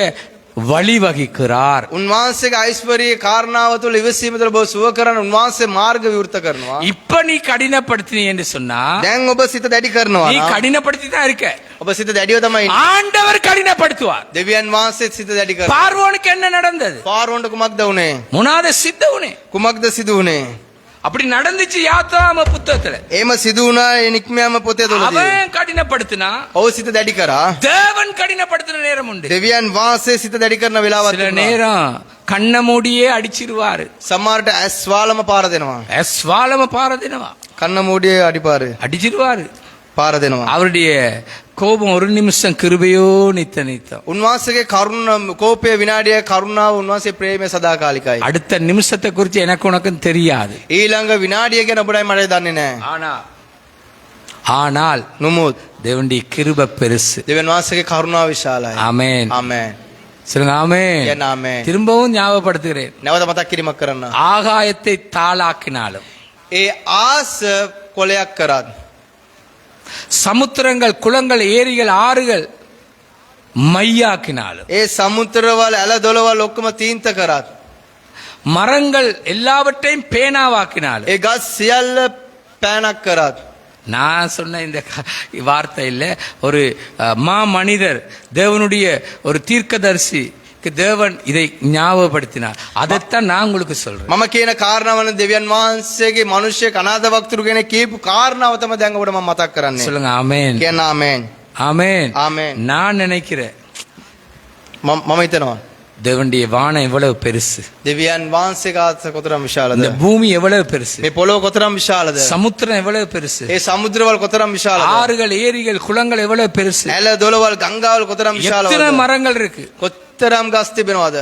வழிவகுக்கிறார். උන්වහන්සේගේ ஐஸ்வර්යයේ කාරණාව තුළ ඉවසීම තුළ ඔබ සුව කරන උන්වහන්සේ මාර්ග විවෘත කරනවා. இப்ப நீ கடினப்படுத்தினி என்று சொன்னா දැන් ඔබ සිත දැඩි කරනවා. நீ கடினப்படுத்தி தான் இருக்க. ඔබ සිත දැඩිව තමයි ඉන්නේ. ஆண்டவர் கடினப்படுத்துவார். දෙවියන් වහන්සේ සිත දැඩි කරනවා. பார்வோனுக்கு என்ன நடந்தது? පාරවන්ට කුමක්ද වුනේ? முனாத சித்த உனே. කුමක්ද සිදු වුනේ? அப்படி நடந்துச்சு யாத்ராம புத்தகத்துல. එහෙම සිදු වුණා ඒ නික්මයාම පොතේ තුලදී. அவன் கடினப்படுத்தினா, ඔහු සිත දැඩි කරා. தேவன் கடினப்படுத்தின நேரம் உண்டு. දෙවියන් වහන්සේ සිත දැඩි කරන වෙලාවක් சில තිබුණා. நேரம் கண்ண மூடியே அடிச்சிருவாரு. සමහරට ඇස් වාලම පාර දෙනවා. ஸ்வாலம பாரதினவா කන්න මූඩියේ අඩිපාරේ அடிச்சிருவாரு. පාර දෙනවා. அவருடைய கோபம் ஒரு நிமிஷம் கிருபையோ நித்த நித்தம். උන්වහන්සේගේ කරුණ කෝපය විනාඩිය කරුණාව උන්වහන්සේ ප්‍රේමය සදාකාලිකයි. அடுத்த நிமிஷத்தை குறித்து எனக்கு உனக்கும் தெரியாது. ඊළඟ විනාඩිය ගැන ඔබයි මට දන්නේ නැහැ. ஆனால் නමුත් தேவனுடைய கிருபை பெருசு. දෙවියන් වහන්සේගේ කරුණාව විශාලයි. ஆமென். ආමේන්. சொல்லுங்க ஆமென். කියන ආමේන්. திரும்பவும் ஞாபகப்படுத்துகிறேன். නැවත මතක් කිරීමක් කරන්න. ஆகாயத்தை தாளாக்கினாலும், ඒ ආස කොලයක් කරත්, சமுத்திரங்கள் குளங்கள் ஏரிகள் ஆறுகள் மையாக்கினாலும், ඒ සමුද්‍රවල ඇල දොළවල් ඔක්කොම තීන්ත කරත්, மரங்கள் எல்லாவற்றையும் பேனாவாக்கினாலும், ඒ ගස් සියල්ල පෑනක් කරත්, நான் சொன்ன இந்த வார்த்தை இல்ல, ஒரு மா மனிதர் தேவனுடைய ஒரு தீர்க்கதரிசி தேவன் இதை ஞாபகப்படுத்தினார். அதைத்தான் நான் உங்களுக்கு சொல்றேன். මම කියන කාරණාවන දෙවියන් වහන්සේගේ මිනිස්ය කනාද වක්තුරු කෙනෙක් කියපු කාරණාව තමයි දැන් ඔබට මම මතක් කරන්නේ. சொல்லுங்க ஆமென். කියන ආමේන්. ஆமென். ආමේන්. நான் நினைக்கிறேன் මම හිතනවා தேவனுடைய வானம் எவ்வளவு பெருசு, දෙවියන් වහන්සේගේ ආත්ම කොතරම් විශාලද, இந்த பூமி எவ்வளவு பெருசு, මේ පොළොව කොතරම් විශාලද, சமுத்திரம் எவ்வளவு பெருசு, ඒ සමුද්‍රවල කොතරම් විශාලද, ஆறுகள் ஏரிகள் குளங்கள் எவ்வளவு பெருசு, ඇල දොළවල් ගංගාවල් කොතරම් எத்தனை විශාලද, மரங்கள் இருக்கு. කොතරම් ගස් තිබෙනවද.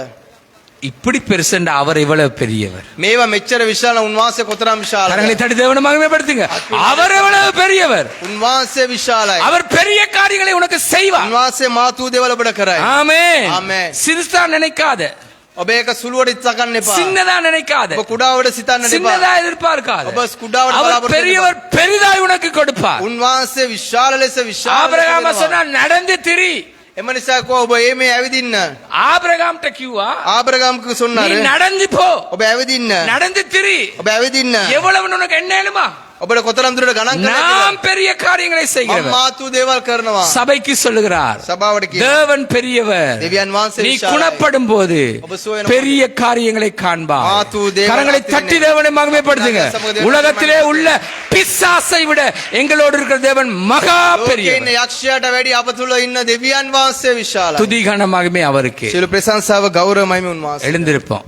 இப்படி பெருசுண்ட அவர் எவ்வளவு பெரியவர். මේවා මෙච්චර විශාල උන්වහන්සේ කොතරම් கரங்களை විශාලද. தட்டி தேவனை மகிமைப்படுத்துங்க. அவர் எவ்வளவு பெரியவர். උන්වහන්සේ විශාලයි. அவர் பெரிய காரியங்களை உனக்கு செய்வார். උන්වහන්සේ මාතු දේවල් ඔබට කරයි. ஆமென். ஆமென். சிறுசா நினைக்காத, ඔබ ඒක සුළුවට ඉස්සකන්න එපා. சின்னதா நினைக்காத, ඔබ කුඩාවට සිතන්න එපා. சின்னதா எதிர்பார்க்காத. ඔබ කුඩාවට அவர் බලාපොරොත්තු பெரியவர், பெரிதாய் உனக்கு கொடுப்பார். උන්වහන්සේ විශාල ලෙස විශාල ஆபிரகாம் சொன்னா நடந்து திரி. එම නිසා කෝ ඔබ මේ ඇවිදින්න. ஆபிரகாம்ட்ட கியூவா, ආබ්‍රහාම්க்கு நீ சொன்னாரு நடந்து போ, ඔබ ඇවිදින්න. நடந்து திரி. ඔබ ඇවිදින්න. எவ்வளவு உனக்கு என்ன எழுமா, ඔබට කොතරම් දුරට ගණන් කරන්න நாம் பெரிய காரியங்களை මම செய்கிறவர். මාතු දේවල් කරනවා. சபைக்கு சொல்லுகிறார், සභාවට කියන தேவன் பெரியவர். දෙවියන් වහන්සේ நீ විශාලයි. குணப்படும் போது ඔබ සුවයන பெரிய காரியங்களை காண்பார். மாத்து தேவன் கரங்களை தட்டி தேவனை மகிமைப்படுத்துங்க. உலகத்திலே உள்ள பிசாசை விட எங்களோடு இருக்கிற தேவன் மகா ලෝකේ பெரியவர். ඉන්න යක්ෂයාට වැඩි අප තුල ඉන්න දෙවියන් වහන්සේ විශාලයි. துதி கன மகிமை அவருக்கு. සියලු ප්‍රශංසාව ගෞරවමයි උන්වහන්සේ. எழுந்திருப்போம்.